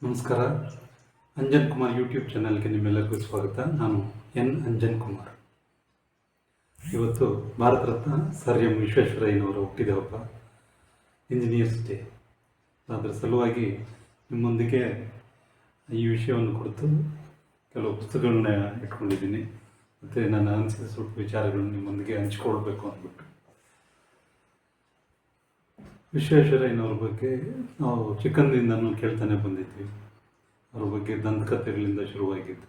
ನಮಸ್ಕಾರ. ಅಂಜನ್ ಕುಮಾರ್ ಯೂಟ್ಯೂಬ್ ಚಾನಲ್ಗೆ ನಿಮ್ಮೆಲ್ಲರಿಗೂ ಸ್ವಾಗತ. ನಾನು ಅಂಜನ್ ಕುಮಾರ್. ಇವತ್ತು ಭಾರತ ರತ್ನ ಸರ್ ಎಂ ವಿಶ್ವೇಶ್ವರಯ್ಯನವರ ಹುಟ್ಟಿದ ಹಬ್ಬ, ಇಂಜಿನಿಯರ್ಸ್ ಡೇ. ಅದರ ಸಲುವಾಗಿ ನಿಮ್ಮೊಂದಿಗೆ ಈ ವಿಷಯವನ್ನು ಕುರಿತು ಕೆಲವು ಪುಸ್ತಕಗಳನ್ನ ಇಟ್ಕೊಂಡಿದ್ದೀನಿ. ಮತ್ತು ನನ್ನ ಅನಿಸಿದ ಸ್ವಲ್ಪ ವಿಚಾರಗಳನ್ನು ನಿಮ್ಮೊಂದಿಗೆ ಹಂಚ್ಕೊಳ್ಬೇಕು ಅಂದ್ಬಿಟ್ಟು. ವಿಶ್ವೇಶ್ವರಯ್ಯನವ್ರ ಬಗ್ಗೆ ನಾವು ಚಿಕ್ಕಂದಿನಿಂದನೂ ಕೇಳ್ತಾನೆ ಬಂದಿದ್ವಿ. ಅವ್ರ ಬಗ್ಗೆ ದಂತಕಥೆಗಳಿಂದ ಶುರುವಾಗಿದ್ದು,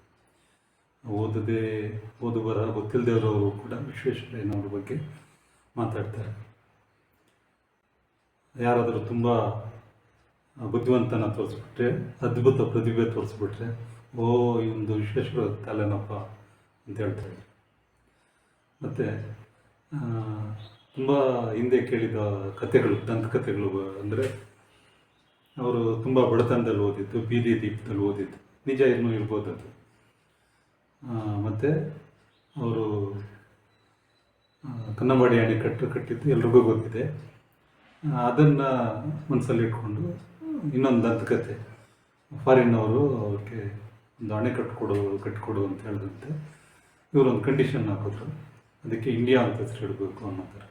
ಓದು ಬರಹ ಗೊತ್ತಿಲ್ಲದವರು ಕೂಡ ವಿಶ್ವೇಶ್ವರಯ್ಯನವ್ರ ಬಗ್ಗೆ ಮಾತಾಡ್ತಾರೆ. ಯಾರಾದರೂ ತುಂಬ ಬುದ್ಧಿವಂತನ ತೋರಿಸ್ಬಿಟ್ರೆ, ಅದ್ಭುತ ಪ್ರತಿಭೆ ತೋರಿಸ್ಬಿಟ್ರೆ, ಈ ಒಂದು ವಿಶ್ವೇಶ್ವರ ತಲೆನಪ್ಪ ಅಂತ ಹೇಳ್ತಾರೆ. ಮತ್ತು ತುಂಬ ಹಿಂದೆ ಕೇಳಿದ ಕಥೆಗಳು, ದಂತಕಥೆಗಳು ಅಂದರೆ ಅವರು ತುಂಬ ಬಡತನದಲ್ಲಿ ಓದಿದ್ದು, ಬೀದಿ ದೀಪದಲ್ಲಿ ಓದಿದ್ದು, ನಿಜ ಇನ್ನೂ ಇರ್ಬೋದು ಅದು. ಮತ್ತು ಅವರು ಕನ್ನಂಬಾಡಿ ಅಣೆಕಟ್ಟು ಕಟ್ಟಿದ್ದು ಎಲ್ರಿಗೂ ಗೊತ್ತಿದೆ. ಅದನ್ನು ಮನಸ್ಸಲ್ಲಿ ಇಟ್ಕೊಂಡು ಇನ್ನೊಂದು ದಂತಕಥೆ, ಫಾರಿನ್ನವರು ಅವ್ರಿಗೆ ಒಂದು ಅಣೆಕಟ್ಟು ಕಟ್ಟಿಕೊಡು ಅಂತ ಹೇಳಿದಂತೆ ಇವರೊಂದು ಕಂಡೀಷನ್ ಹಾಕಿದ್ರು, ಅದಕ್ಕೆ ಇಂಡಿಯಾ ಅಂತ ಹೆಸರು ಇಡಬೇಕು ಅನ್ನೋ ಥರ.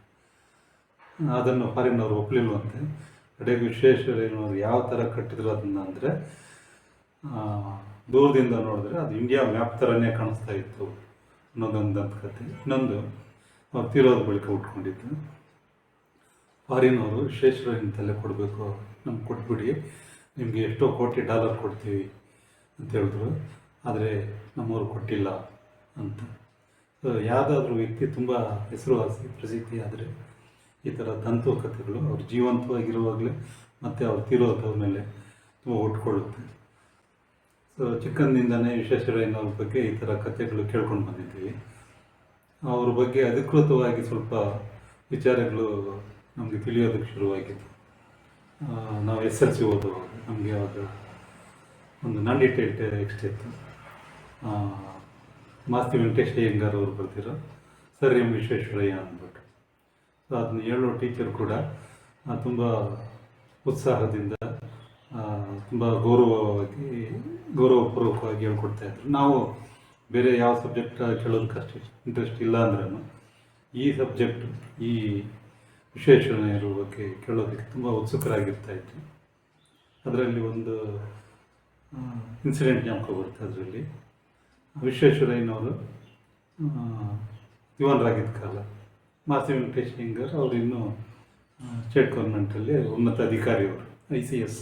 ಅದನ್ನು ಫಾರಿನ್ನವರು ಒಪ್ಪಲಿಲ್ವಂತೆ. ಕಡೆಗೆ ವಿಶ್ವೇಶ್ವರಯ್ಯನವರು ಯಾವ ಥರ ಕಟ್ಟಿದ್ರು ಅದನ್ನು ಅಂದರೆ, ದೂರದಿಂದ ನೋಡಿದ್ರೆ ಅದು ಇಂಡಿಯಾ ಮ್ಯಾಪ್ ಥರನೇ ಕಾಣಿಸ್ತಾ ಇತ್ತು ಅನ್ನೋದೊಂದು ದಂತಕಥೆ. ಇನ್ನೊಂದು, ಅವ್ರು ತೀರೋದ ಬಳಿಕ ಉಟ್ಕೊಂಡಿದ್ದು, ಫಾರಿನವರು ವಿಶ್ವೇಶ್ವರಯ್ಯನ ತಲೆ ಕೊಡಬೇಕು, ನಮ್ಗೆ ಕೊಟ್ಬಿಡಿ, ನಿಮಗೆ ಎಷ್ಟೋ ಕೋಟಿ ಡಾಲರ್ ಕೊಡ್ತೀವಿ ಅಂತ ಹೇಳಿದ್ರು, ಆದರೆ ನಮ್ಮವ್ರು ಕೊಟ್ಟಿಲ್ಲ ಅಂತ. ಯಾವುದಾದ್ರೂ ವ್ಯಕ್ತಿ ತುಂಬ ಹೆಸರುವಾಸಿ ಪ್ರಸಿದ್ಧಿ ಆದರೆ ಈ ಥರ ದಂತಕಥೆಗಳು ಅವ್ರು ಜೀವಂತವಾಗಿರುವಾಗಲೇ ಮತ್ತು ಅವ್ರು ತೀರೋದ್ರ ಮೇಲೆ ತುಂಬ ಉಟ್ಕೊಳ್ಳುತ್ತೆ. ಸೊ ಚಿಕ್ಕಂದಿಂದನೇ ವಿಶ್ವೇಶ್ವರಯ್ಯನವ್ರ ಬಗ್ಗೆ ಈ ಥರ ಕಥೆಗಳು ಕೇಳ್ಕೊಂಡು ಬಂದಿದ್ದೀವಿ. ಅವ್ರ ಬಗ್ಗೆ ಅಧಿಕೃತವಾಗಿ ಸ್ವಲ್ಪ ವಿಚಾರಗಳು ನಮಗೆ ತಿಳಿಯೋದಕ್ಕೆ ಶುರುವಾಗಿತ್ತು. ನಾವು SLC ಓದುವಾಗ ನಮಗೆ ಅವಾಗ ಒಂದು ನಾನ್ ಡೀಟೇಲ್ಡ್ ಟೆಕ್ಸ್ಟ್ ಇತ್ತು. ಮಾಸ್ತಿ ವೆಂಕಟೇಶ್ ಅಯ್ಯಂಗಾರ್ ಅವರು ಬರ್ತಿರೋ ಸರ್ ಎಂ ವಿಶ್ವೇಶ್ವರಯ್ಯ ಅಂದ್ಬಿಟ್ಟು. ಸೊ ಅದನ್ನ ಹೇಳೋ ಟೀಚರ್ ಕೂಡ ತುಂಬ ಉತ್ಸಾಹದಿಂದ, ತುಂಬ ಗೌರವಪೂರ್ವಕವಾಗಿ ಹೇಳ್ಕೊಡ್ತಾಯಿದ್ರು. ನಾವು ಬೇರೆ ಯಾವ ಸಬ್ಜೆಕ್ಟ್ ಕೇಳೋದಕ್ಕೆ ಅಷ್ಟು ಇಂಟ್ರೆಸ್ಟ್ ಇಲ್ಲ ಅಂದ್ರೂ ಈ ಸಬ್ಜೆಕ್ಟು, ಈ ವಿಶ್ವೇಶ್ವರಯ್ಯನವ್ರ ಬಗ್ಗೆ ಕೇಳೋದಕ್ಕೆ ತುಂಬ ಉತ್ಸುಕರಾಗಿರ್ತಾಯಿತ್ತು. ಅದರಲ್ಲಿ ಒಂದು ಇನ್ಸಿಡೆಂಟ್ ಜ್ಞಾಪಕ ಬರುತ್ತೆ. ಅದರಲ್ಲಿ ವಿಶ್ವೇಶ್ವರಯ್ಯನವರು ದಿವಾನರಾಗಿದ್ದ ಕಾಲ, ಮಾಸ್ತಿ ವೆಂಕಟೇಶ್ ಅಯ್ಯಂಗಾರ್ ಅವರು ಇನ್ನೂ ಸ್ಟೇಟ್ ಗೌರ್ಮೆಂಟಲ್ಲಿ ಉನ್ನತ ಅಧಿಕಾರಿಯವರು, ICS,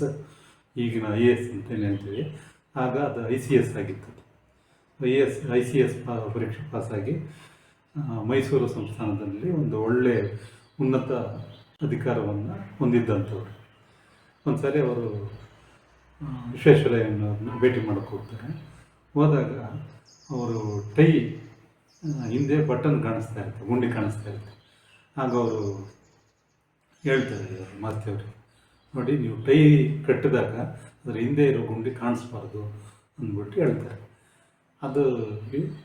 ಈಗಿನ IAS ಅಂತ ಹೇಳ್ತೀವಿ. ಆಗ ಅದು ICS ಆಗಿತ್ತು. ICS ಪರೀಕ್ಷೆ ಪಾಸಾಗಿ ಮೈಸೂರು ಸಂಸ್ಥಾನದಲ್ಲಿ ಒಂದು ಒಳ್ಳೆಯ ಉನ್ನತ ಅಧಿಕಾರವನ್ನು ಹೊಂದಿದ್ದಂಥವ್ರು. ಒಂದು ಸಾರಿ ಅವರು ವಿಶ್ವೇಶ್ವರಯ್ಯನವ್ರನ್ನ ಭೇಟಿ ಮಾಡೋಕ್ಕೆ ಹೋಗ್ತಾರೆ. ಹೋದಾಗ ಅವರು ಟೈ ಹಿಂದೆ ಬಟನ್ ಕಾಣಿಸ್ತಾ ಇರುತ್ತೆ, ಗುಂಡಿ ಕಾಣಿಸ್ತಾ ಇರುತ್ತೆ. ಆಗ ಅವರು ಹೇಳ್ತಾರೆ, ಮಾಸ್ತಿಯವ್ರಿಗೆ, ನೋಡಿ ನೀವು ಟೈ ಕಟ್ಟಿದಾಗ ಅದರ ಹಿಂದೆ ಇರೋ ಗುಂಡಿ ಕಾಣಿಸ್ಬಾರ್ದು ಅಂದ್ಬಿಟ್ಟು ಹೇಳ್ತಾರೆ. ಅದು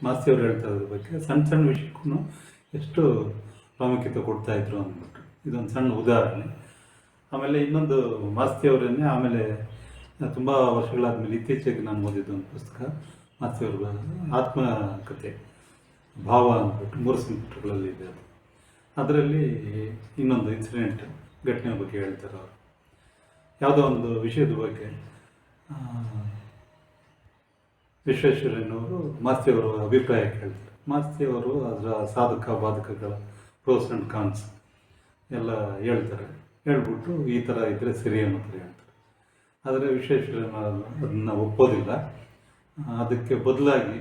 ಮಾಸ್ತಿಯವ್ರು ಹೇಳ್ತಾ ಇದ್ರ ಬಗ್ಗೆ ಸಣ್ಣ ಸಣ್ಣ ವಿಷಯಕ್ಕೂ ಎಷ್ಟು ಪ್ರಾಮುಖ್ಯತೆ ಕೊಡ್ತಾಯಿದ್ರು ಅಂದ್ಬಿಟ್ಟು ಇದೊಂದು ಸಣ್ಣ ಉದಾಹರಣೆ. ಆಮೇಲೆ ಇನ್ನೊಂದು ಮಾಸ್ತಿಯವರನ್ನೇ ಆಮೇಲೆ ತುಂಬ ವರ್ಷಗಳಾದಮೇಲೆ ಇತ್ತೀಚೆಗೆ ನಾನು ಓದಿದ್ದು ಒಂದು ಪುಸ್ತಕ, ಮಾಸ್ತಿಯವ್ರ ಆತ್ಮಕಥೆ ಭಾವ ಅಂದ್ಬಿಟ್ಟು 3 ಸಂಪುಟಗಳಲ್ಲಿ ಇದೆ. ಅದು ಅದರಲ್ಲಿ ಇನ್ನೊಂದು ಇನ್ಸಿಡೆಂಟ್ ಘಟನೆ ಬಗ್ಗೆ ಹೇಳ್ತಾರೆ. ಅವರು ಯಾವುದೋ ಒಂದು ವಿಷಯದ ಬಗ್ಗೆ ವಿಶ್ವೇಶ್ವರಯ್ಯನವರು ಮಾಸ್ತಿಯವರ ಅಭಿಪ್ರಾಯ ಕೇಳ್ತಾರೆ. ಮಾಸ್ತಿಯವರು ಅದರ ಸಾಧಕ ಬಾಧಕಗಳ ಪ್ರೋಸ್ ಆ್ಯಂಡ್ ಕಾನ್ಸ್ ಎಲ್ಲ ಹೇಳ್ತಾರೆ. ಹೇಳ್ಬಿಟ್ಟು ಈ ಥರ ಇದ್ದರೆ ಸರಿ ಅನ್ನೋದು ಹೇಳ್ತಾರೆ. ಆದರೆ ವಿಶ್ವೇಶ್ವರಯ್ಯನವರು ಅದನ್ನು ಒಪ್ಪೋದಿಲ್ಲ. ಅದಕ್ಕೆ ಬದಲಾಗಿ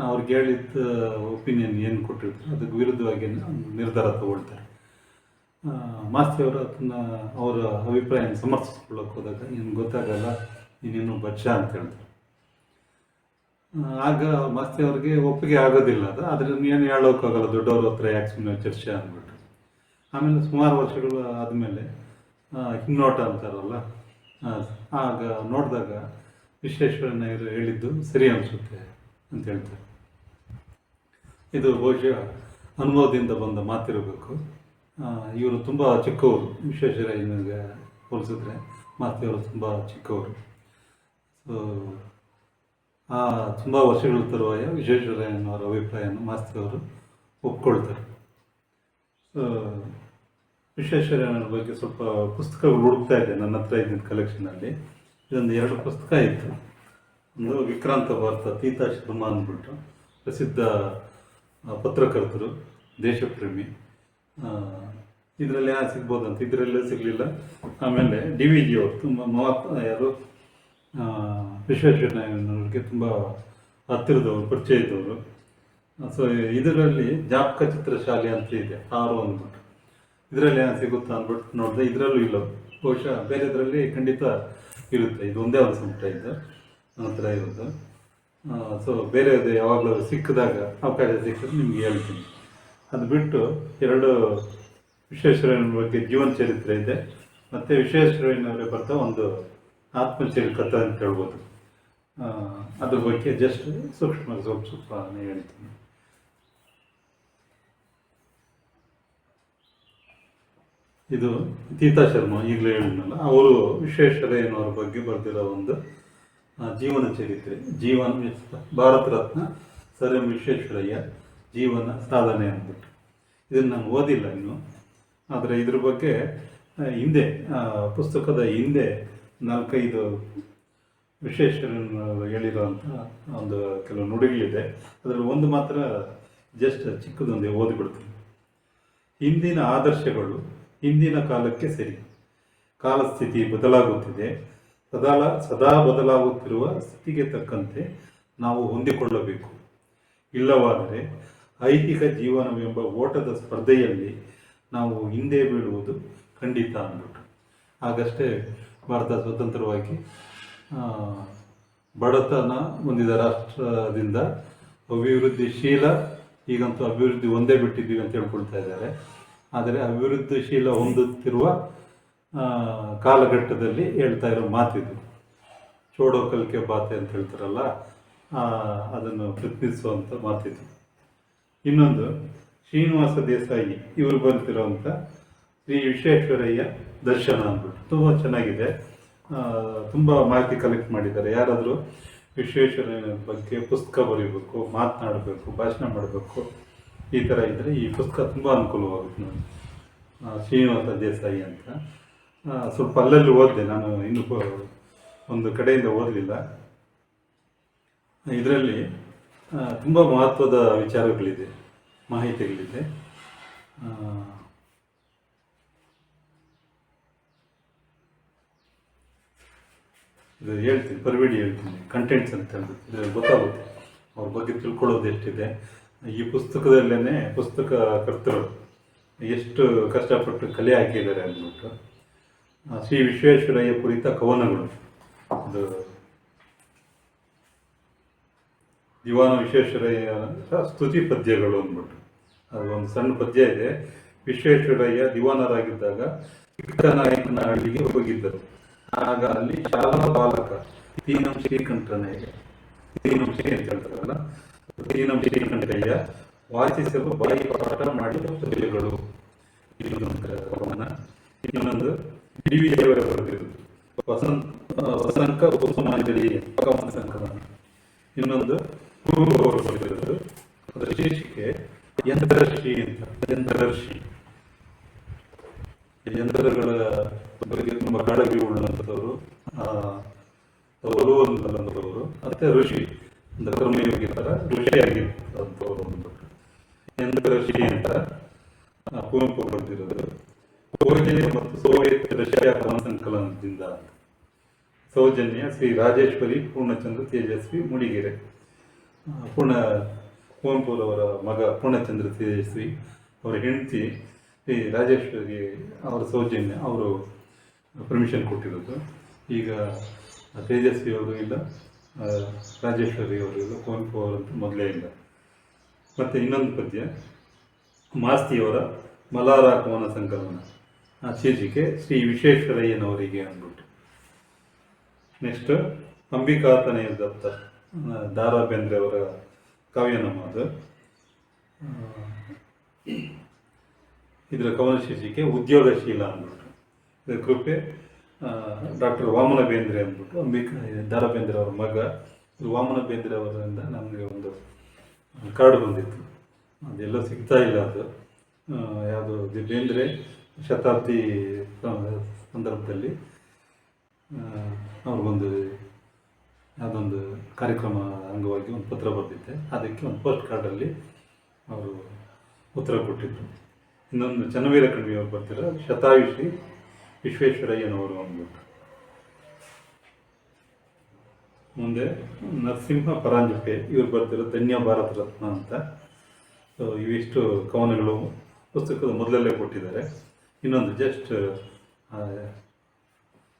ಅವ್ರಿಗೆ ಹೇಳಿದ್ದ ಒಪಿನಿಯನ್ ಏನು ಕೊಟ್ಟಿರ್ತಾರೆ ಅದಕ್ಕೆ ವಿರುದ್ಧವಾಗಿ ನಿರ್ಧಾರ ತಗೊಳ್ತಾರೆ. ಮಾಸ್ತಿಯವರು ಅದನ್ನು ಅವರ ಅಭಿಪ್ರಾಯನ ಸಮರ್ಥಿಸ್ಕೊಳ್ಳೋಕೆ ಹೋದಾಗ ಏನು ಗೊತ್ತಾಗಲ್ಲ, ನೀನೇನು ಬಚ್ಚ ಅಂತ ಹೇಳ್ತಾರೆ. ಆಗ ಮಾಸ್ತಿಯವ್ರಿಗೆ ಒಪ್ಪಿಗೆ ಆಗೋದಿಲ್ಲ ಅದು. ಆದರೆ ಏನು ಹೇಳೋಕ್ಕಾಗಲ್ಲ, ದೊಡ್ಡವ್ರ ಹತ್ರ ಯಾಕೆ ಸುಮ್ಮನೆ ಚರ್ಚೆ ಅಂದ್ಬಿಟ್ಟು. ಆಮೇಲೆ ಸುಮಾರು ವರ್ಷಗಳು ಆದಮೇಲೆ ಹಿನ್ನೋಟ ಅಂತಾರಲ್ಲ, ಆಗ ನೋಡಿದಾಗ ವಿಶ್ವೇಶ್ವರಯ್ಯನವರು ಹೇಳಿದ್ದು ಸರಿ ಅನಿಸುತ್ತೆ ಅಂತ ಹೇಳ್ತಾರೆ. ಇದು ಬಹುಶಃ ಅನುಭವದಿಂದ ಬಂದ ಮಾತಿರಬೇಕು. ಇವರು ತುಂಬ ಚಿಕ್ಕವರು, ವಿಶ್ವೇಶ್ವರಯ್ಯನಿಗೆ ಹೋಲಿಸಿದ್ರೆ ಮಾಸ್ತಿಯವರು ತುಂಬ ಚಿಕ್ಕವರು. ಸೊ ಆ ತುಂಬ ವರ್ಷಗಳ ತರುವಾಯ ವಿಶ್ವೇಶ್ವರಯ್ಯನವರ ಅಭಿಪ್ರಾಯವನ್ನು ಮಾಸ್ತಿಯವರು ಒಪ್ಕೊಳ್ತಾರೆ. ಸೊ ವಿಶ್ವೇಶ್ವರಯ್ಯನವರ ಬಗ್ಗೆ ಸ್ವಲ್ಪ ಪುಸ್ತಕಗಳು ಹುಡುಕ್ತಾ ಇದ್ದೆ ನನ್ನ ಹತ್ರ ಇದ್ದಿದ್ದ ಕಲೆಕ್ಷನಲ್ಲಿ. ಇದೊಂದು 2 ಪುಸ್ತಕ ಇತ್ತು. ಒಂದು ವಿಕ್ರಾಂತ ಭಾರತ, ತೀತಾ ಶರ್ಮಾ ಅಂದ್ಬಿಟ್ಟು ಪ್ರಸಿದ್ಧ ಪತ್ರಕರ್ತರು, ದೇಶಪ್ರೇಮಿ. ಇದರಲ್ಲಿ ಸಿಗ್ಬೋದು ಅಂತ, ಇದರಲ್ಲೇ ಸಿಗಲಿಲ್ಲ. ಆಮೇಲೆ DVG ಅವರು ತುಂಬ ಯಾರು ವಿಶ್ವೇಶ್ವರಯ್ಯನವ್ರಿಗೆ ತುಂಬ ಹತ್ತಿರದವರು, ಪರಿಚಯ ಇದ್ದವರು. ಸೊ ಇದರಲ್ಲಿ ಜ್ಞಾಪಕ ಚಿತ್ರಶಾಲೆ ಅಂತ ಇದೆ, 6 ಅಂದ್ಬಿಟ್ಟು. ಇದರಲ್ಲಿ ಏನು ಸಿಗುತ್ತಾ ಅಂದ್ಬಿಟ್ಟು ನೋಡಿದೆ, ಇದರಲ್ಲೂ ಇಲ್ಲ. ಬಹುಶಃ ಬೇರೆದರಲ್ಲಿ ಖಂಡಿತ ಇರುತ್ತೆ. ಇದು ಒಂದೇ ಒಂದು ಸಂಪುಟ ಇದೆ ನನ್ನ ಹತ್ರ ಇರೋದು. ಸೊ ಬೇರೆದು ಯಾವಾಗಲೂ ಸಿಕ್ಕಿದಾಗ ಅವಕಾಶ ಸಿಕ್ಕಿದ್ರೆ ನಿಮ್ಗೆ ಹೇಳ್ತೀನಿ. ಅದು ಬಿಟ್ಟು 2 ವಿಶ್ವೇಶ್ವರಯ್ಯನ ಬಗ್ಗೆ ಜೀವನ ಚರಿತ್ರೆ ಇದೆ, ಮತ್ತು ವಿಶ್ವೇಶ್ವರಯ್ಯನವರೇ ಬರ್ತಾ ಒಂದು ಆತ್ಮಚರಿ ಕಥೆ ಅಂತ ಹೇಳ್ಬೋದು. ಅದ್ರ ಬಗ್ಗೆ ಜಸ್ಟ್ ಸೂಕ್ಷ್ಮ ಸ್ವಲ್ಪ ಹೇಳ್ತೀನಿ. ಇದು ತೀತಾ ಶರ್ಮಾ, ಈಗಲೇ ಹೇಳಿದ್ನಲ್ಲ, ಅವರು ವಿಶ್ವೇಶ್ವರಯ್ಯನವ್ರ ಬಗ್ಗೆ ಬರೆದಿರೋ ಒಂದು ಜೀವನ ಚರಿತ್ರೆ. ಭಾರತ ರತ್ನ ಸರ್ ಎಂ ವಿಶ್ವೇಶ್ವರಯ್ಯ ಜೀವನ ಸಾಧನೆ ಅಂದ್ಬಿಟ್ಟು. ಇದನ್ನು ನಾನು ಓದಿಲ್ಲ ಇನ್ನು, ಆದರೆ ಇದ್ರ ಬಗ್ಗೆ ಹಿಂದೆ ಪುಸ್ತಕದ ಹಿಂದೆ 4-5 ವಿಶ್ವೇಶ್ವರಯ್ಯನವರು ಹೇಳಿರೋಂಥ ಒಂದು ಕೆಲವು ನುಡಿಗಳಿದೆ. ಅದರಲ್ಲಿ ಒಂದು ಮಾತ್ರ ಜಸ್ಟ್ ಚಿಕ್ಕದೊಂದೇ ಓದಿಬಿಡ್ತೀನಿ. ಹಿಂದಿನ ಆದರ್ಶಗಳು ಹಿಂದಿನ ಕಾಲಕ್ಕೆ ಸರಿ. ಕಾಲಸ್ಥಿತಿ ಬದಲಾಗುತ್ತಿದೆ. ಸದಾ ಬದಲಾಗುತ್ತಿರುವ ಸ್ಥಿತಿಗೆ ತಕ್ಕಂತೆ ನಾವು ಹೊಂದಿಕೊಳ್ಳಬೇಕು. ಇಲ್ಲವಾದರೆ ಐಹಿಕ ಜೀವನವೆಂಬ ಓಟದ ಸ್ಪರ್ಧೆಯಲ್ಲಿ ನಾವು ಹಿಂದೆ ಬೀಳುವುದು ಖಂಡಿತ ಅಂದ್ಬಿಟ್ಟು. ಆಗಷ್ಟೇ ಭಾರತ ಸ್ವತಂತ್ರವಾಗಿ ಬಡತನ ಹೊಂದಿದ ರಾಷ್ಟ್ರದಿಂದ ಅಭಿವೃದ್ಧಿಶೀಲ, ಈಗಂತೂ ಅಭಿವೃದ್ಧಿ ಒಂದೇ ಬಿಟ್ಟಿದ್ದೀವಿ ಅಂತ ಹೇಳ್ಕೊಳ್ತಾ ಇದ್ದಾರೆ. ಆದರೆ ಅಭಿವೃದ್ಧಿಶೀಲ ಹೊಂದುತ್ತಿರುವ ಕಾಲಘಟ್ಟದಲ್ಲಿ ಹೇಳ್ತಾ ಇರೋ ಮಾತಿದು. ಚೋಡೋ ಕಲ್ಕೆ ಬಾತೆ ಅಂತ ಹೇಳ್ತಾರಲ್ಲ, ಅದನ್ನು ಪ್ರತಿನಿಧಿಸುವಂಥ ಮಾತಿದು. ಇನ್ನೊಂದು ಶ್ರೀನಿವಾಸ ದೇಸಾಯಿ ಇವರು ಬರೆದಿರೋವಂಥ ಶ್ರೀ ವಿಶ್ವೇಶ್ವರಯ್ಯ ದರ್ಶನ ಅಂದ್ಬಿಟ್ಟು ತುಂಬ ಚೆನ್ನಾಗಿದೆ. ತುಂಬ ಮಾಹಿತಿ ಕಲೆಕ್ಟ್ ಮಾಡಿದ್ದಾರೆ. ಯಾರಾದರೂ ವಿಶ್ವೇಶ್ವರಯ್ಯನ ಬಗ್ಗೆ ಪುಸ್ತಕ ಬರೀಬೇಕು, ಮಾತನಾಡಬೇಕು, ಭಾಷಣ ಮಾಡಬೇಕು, ಈ ಥರ ಇದ್ದರೆ ಈ ಪುಸ್ತಕ ತುಂಬ ಅನುಕೂಲವಾಗುತ್ತೆ ನೋಡಿ. ಶ್ರೀನಿವಾಸ ದೇಸಾಯಿ ಅಂತ ಸ್ವಲ್ಪ ಅಲ್ಲಲ್ಲಿ ಓದಿದೆ ನಾನು, ಇನ್ನೂ ಒಂದು ಕಡೆಯಿಂದ ಓದಲಿಲ್ಲ. ಇದರಲ್ಲಿ ತುಂಬ ಮಹತ್ವದ ವಿಚಾರಗಳಿದೆ, ಮಾಹಿತಿಗಳಿದೆ. ಇದು ಹೇಳ್ತೀನಿ, ಪರಿವಿಡಿ ಹೇಳ್ತೀನಿ, ಕಂಟೆಂಟ್ಸ್ ಅಂತ ಹೇಳ್ಬಿಟ್ಟು ಇದರಲ್ಲಿ ಗೊತ್ತಾಗುತ್ತೆ ಅವ್ರ ಬಗ್ಗೆ ತಿಳ್ಕೊಳ್ಳೋದು ಎಷ್ಟಿದೆ. ಈ ಪುಸ್ತಕದಲ್ಲೇ ಪುಸ್ತಕಕರ್ತರು ಎಷ್ಟು ಕಷ್ಟಪಟ್ಟು ಕಲೆ ಹಾಕಿದ್ದಾರೆ ಅಂದ್ಬಿಟ್ಟು. ಶ್ರೀ ವಿಶ್ವೇಶ್ವರಯ್ಯ ಕುರಿತ ಕವನಗಳು, ಅದು ದಿವಾನ ವಿಶ್ವೇಶ್ವರಯ್ಯ ಸ್ತುತಿ ಪದ್ಯಗಳು ಅಂದ್ಬಿಟ್ಟು ಅದು ಒಂದು ಸಣ್ಣ ಪದ್ಯ ಇದೆ. ವಿಶ್ವೇಶ್ವರಯ್ಯ ದಿವಾನರಾಗಿದ್ದಾಗ ಚಿಕ್ಕನಾಯಕನಹಳ್ಳಿಗೆ ಹೋಗಿದ್ದರು. ಆಗ ಅಲ್ಲಿ ಶಾಲಾ ಬಾಲಕ ತೀನಂ ಶ್ರೀಕಂಠನಯ್ಯ, ತೀನಂ ಶ್ರೀ ಅಂತ ಹೇಳ್ತಾರಲ್ಲ, ತೀನಂ ಶ್ರೀಕಂಠಯ್ಯ ವಾಚಿಸಲು ಬಾಯಿ ಪಾಠ ಮಾಡಿದ ಪದ್ಯಗಳು. ಇನ್ನೊಂದು ಕವನ. ಇನ್ನೊಂದು DVG ಬರೆದಿರುವುದು ವಸಂತ ಕುಸುಮಾಂಜಲಿ ಕವನ ಸಂಕಲನ. ಇನ್ನೊಂದು ಅವರು ಬರೆದಿರೋದು, ಅದರ ಶೀರ್ಷಿಕೆ ಯಂತ್ರಶ್ರೀ ಅಂತ. ಯಂತ್ರಗಳ ಬಗ್ಗೆ ತುಂಬ ಕಾಳಜಿ ಉಳ್ಳಂಥವ್ರು, ಒಲುವಂಥವ್ರು, ಮತ್ತೆ ಋಷಿ ಅಂತ ಕರ್ಮಯೋಗಿ ಥರ ಋಷಿಯಾಗಿರ್ತಂಥವ್ರು ಅಂದ್ಬಿಟ್ಟು ಯಂತ್ರಶ್ರೀ ಅಂತ ಕುವೆಂಪು ಬರೆದಿರೋದು. ಸೋಜೆ ಮತ್ತು ಸೋವಿಯತ್ ರಷ್ಯಾ ಕವನ ಸಂಕಲನದಿಂದ. ಸೌಜನ್ಯ ಶ್ರೀ ರಾಜೇಶ್ವರಿ ಪೂರ್ಣಚಂದ್ರ ತೇಜಸ್ವಿ ಮೂಡಿಗೆರೆ. ಕುವೆಂಪುರವರ ಮಗ ಪೂರ್ಣಚಂದ್ರ ತೇಜಸ್ವಿ, ಅವರ ಹೆಂಡತಿ ಶ್ರೀ ರಾಜೇಶ್ವರಿ, ಅವರ ಸೌಜನ್ಯ, ಅವರು ಪರ್ಮಿಷನ್ ಕೊಟ್ಟಿರೋದು. ಈಗ ತೇಜಸ್ವಿ ಅವರು ಇಲ್ಲ, ರಾಜೇಶ್ವರಿ ಅವರು ಇಲ್ಲ, ಕುವೆಂಪು ಅವರಂತೂ ಮೊದಲೇ ಇಲ್ಲ. ಮತ್ತು ಇನ್ನೊಂದು ಪದ್ಯ ಮಾಸ್ತಿಯವರ ಮಲಾರ ಕವನ ಸಂಕಲನ, ಶೀರ್ಷಿಕೆ ಶ್ರೀ ವಿಶ್ವೇಶ್ವರಯ್ಯನವರಿಗೆ ಅಂದ್ಬಿಟ್ಟು. ನೆಕ್ಸ್ಟ್ ಅಂಬಿಕಾತನಯ ದತ್ತ, ದಾರಾ ಬೇಂದ್ರೆ ಅವರ ಕಾವ್ಯನಾಮ ಅದು. ಇದರ ಕವನ ಶೀರ್ಷಿಕೆ ಉದ್ಯೋಗಶೀಲ ಅಂದ್ಬಿಟ್ಟು. ಇದರ ಕೃಪೆ ಡಾಕ್ಟರ್ ವಾಮನ ಬೇಂದ್ರೆ ಅಂದ್ಬಿಟ್ಟು ದ.ರಾ ಬೇಂದ್ರೆ ಅವರ ಮಗ. ವಾಮನ ಬೇಂದ್ರೆ ಅವರಿಂದ ನಮಗೆ ಒಂದು ಕಾರ್ಡ್ ಬಂದಿತ್ತು, ಅದೆಲ್ಲ ಸಿಗ್ತಾ ಇಲ್ಲ. ಅದು ಯಾವುದು ಬೇಂದ್ರೆ ಶತಾಬ್ದಿ ಸಂದರ್ಭದಲ್ಲಿ ಅವ್ರಿಗೊಂದು ಯಾವುದೊಂದು ಕಾರ್ಯಕ್ರಮ ಅಂಗವಾಗಿ ಒಂದು ಪತ್ರ ಬರೆದಿದ್ದೆ, ಅದಕ್ಕೆ ಒಂದು ಪೋಸ್ಟ್ ಕಾರ್ಡಲ್ಲಿ ಅವರು ಉತ್ತರ ಕೊಟ್ಟಿದ್ದರು. ಇನ್ನೊಂದು ಚನ್ನವೀರ ಕಣ್ವಿಯವರು ಬರ್ತಿರೋ ಶತಾಯುಷಿ ವಿಶ್ವೇಶ್ವರಯ್ಯನವರು ಅಂದ್ಬಿಟ್ಟು. ಮುಂದೆ ನರಸಿಂಹ ಪರಾಂಜಪೆ ಇವ್ರು ಬರ್ತಿರೋ ಧನ್ಯ ಭಾರತ ರತ್ನ ಅಂತ. ಸೊ ಇವಿಷ್ಟು ಕವನಗಳು ಪುಸ್ತಕದ ಮೊದಲಲ್ಲೇ ಕೊಟ್ಟಿದ್ದಾರೆ. ಇನ್ನೊಂದು ಜಸ್ಟ್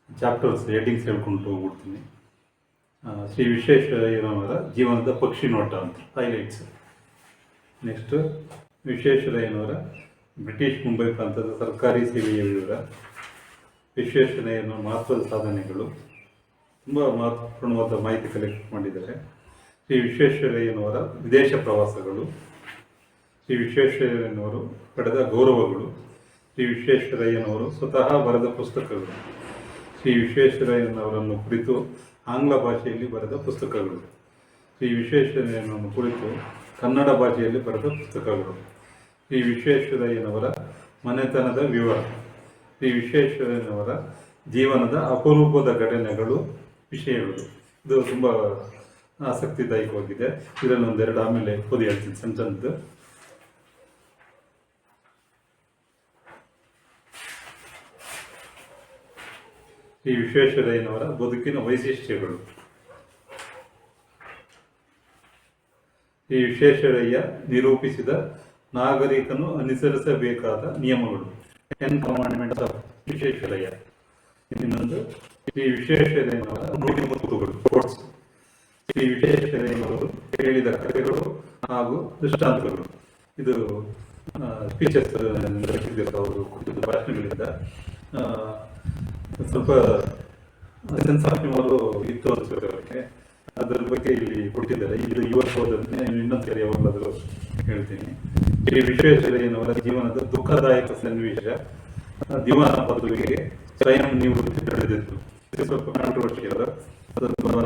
ಚಾಪ್ಟರ್ಸ್ ಹೆಡ್ಡಿಂಗ್ಸ್ ಹೇಳ್ಕೊಂಡು ಹೋಗ್ಬಿಡ್ತೀನಿ. ಶ್ರೀ ವಿಶ್ವೇಶ್ವರಯ್ಯನವರ ಜೀವನದ ಪಕ್ಷಿ ನೋಟ ಅಂತ ಹೈಲೈಟ್ಸ್. ನೆಕ್ಸ್ಟು ವಿಶ್ವೇಶ್ವರಯ್ಯನವರ ಬ್ರಿಟಿಷ್ ಮುಂಬೈ ಪ್ರಾಂತದ ಸರ್ಕಾರಿ ಸೇವೆಯ ವಿವರ, ವಿಶ್ವೇಶ್ವರಯ್ಯನ ಮಹತ್ವದ ಸಾಧನೆಗಳು, ತುಂಬ ಮಹತ್ವಪೂರ್ಣವಾದ ಮಾಹಿತಿ ಕಲೆಕ್ಟ್ ಮಾಡಿದ್ದಾರೆ. ಶ್ರೀ ವಿಶ್ವೇಶ್ವರಯ್ಯನವರ ವಿದೇಶ ಪ್ರವಾಸಗಳು, ಶ್ರೀ ವಿಶ್ವೇಶ್ವರಯ್ಯನವರು ಪಡೆದ ಗೌರವಗಳು, ಶ್ರೀ ವಿಶ್ವೇಶ್ವರಯ್ಯನವರು ಸ್ವತಃ ಬರೆದ ಪುಸ್ತಕಗಳು, ಶ್ರೀ ವಿಶ್ವೇಶ್ವರಯ್ಯನವರನ್ನು ಕುರಿತು ಆಂಗ್ಲ ಭಾಷೆಯಲ್ಲಿ ಬರೆದ ಪುಸ್ತಕಗಳು, ಶ್ರೀ ವಿಶ್ವೇಶ್ವರಯ್ಯನವನ್ನು ಕುರಿತು ಕನ್ನಡ ಭಾಷೆಯಲ್ಲಿ ಬರೆದ ಪುಸ್ತಕಗಳು, ಶ್ರೀ ವಿಶ್ವೇಶ್ವರಯ್ಯನವರ ಮನೆತನದ ವಿವರ, ಶ್ರೀ ವಿಶ್ವೇಶ್ವರಯ್ಯನವರ ಜೀವನದ ಅಪರೂಪದ ಘಟನೆಗಳು, ವಿಷಯಗಳು. ಇದು ತುಂಬ ಆಸಕ್ತಿದಾಯಕವಾಗಿದೆ. ಇದರಲ್ಲಿ ಒಂದೆರಡು ಆಮೇಲೆ ಓದಿ ಹೇಳ್ತೀನಿ ಸಣ್ಣ ಸಣ್ಣದು. ಶ್ರೀ ವಿಶ್ವೇಶ್ವರಯ್ಯನವರ ಬದುಕಿನ ವೈಶಿಷ್ಟ್ಯಗಳು. ಶ್ರೀ ವಿಶ್ವೇಶ್ವರಯ್ಯ ನಿರೂಪಿಸಿದ ನಾಗರಿಕನು ಅನುಸರಿಸಬೇಕಾದ ನಿಯಮಗಳು, 10 ಕಮಾಂಡ್ಮೆಂಟ್ಸ್ ಆಫ್ ವಿಶ್ವೇಶ್ವರಯ್ಯ. ಇನ್ನೊಂದು ಶ್ರೀ ವಿಶ್ವೇಶ್ವರಯ್ಯನವರ ನುಡಿಮುತ್ತುಗಳು, ಕೋಟ್ಸ್. ಶ್ರೀ ವಿಶ್ವೇಶ್ವರಯ್ಯನವರು ಹೇಳಿದ ಕಥೆಗಳು ಹಾಗೂ ದೃಷ್ಟಾಂತಗಳು. ಇದು ಸ್ಪೀಚಸ್ ಅವರು ಕೊಟ್ಟಿದ್ದ ಭಾಷಣಗಳಿಂದ ಸ್ವಲ್ಪ ಸೆನ್ಸ್ ಆಫ್ ಹ್ಯೂಮರು ಇತ್ತು ಅನಿಸುತ್ತೆ ಅವರಿಗೆ. ಅದರ ಬಗ್ಗೆ ಇಲ್ಲಿ ಕೊಟ್ಟಿದ್ದಾರೆ. ಇದು ಇವತ್ತು ಹೋದಂತೆ ಇನ್ನೊಂದು ಸರಿ ಯಾವಾಗಲಾದರೂ ಹೇಳ್ತೀನಿ. ಶ್ರೀ ವಿಶ್ವೇಶ್ವರಯ್ಯನವರ ಜೀವನದ ದುಃಖದಾಯಕ ಸನ್ನಿವೇಶ, ದಿವಾನ ಪದವಿಗೆ ಸ್ವಯಂ ನಿವೃತ್ತಿ ತಡೆದಿತ್ತು. ಇದು ಸ್ವಲ್ಪ ಕಾಂಟ್ರವರ್ಷಿಯಲ್,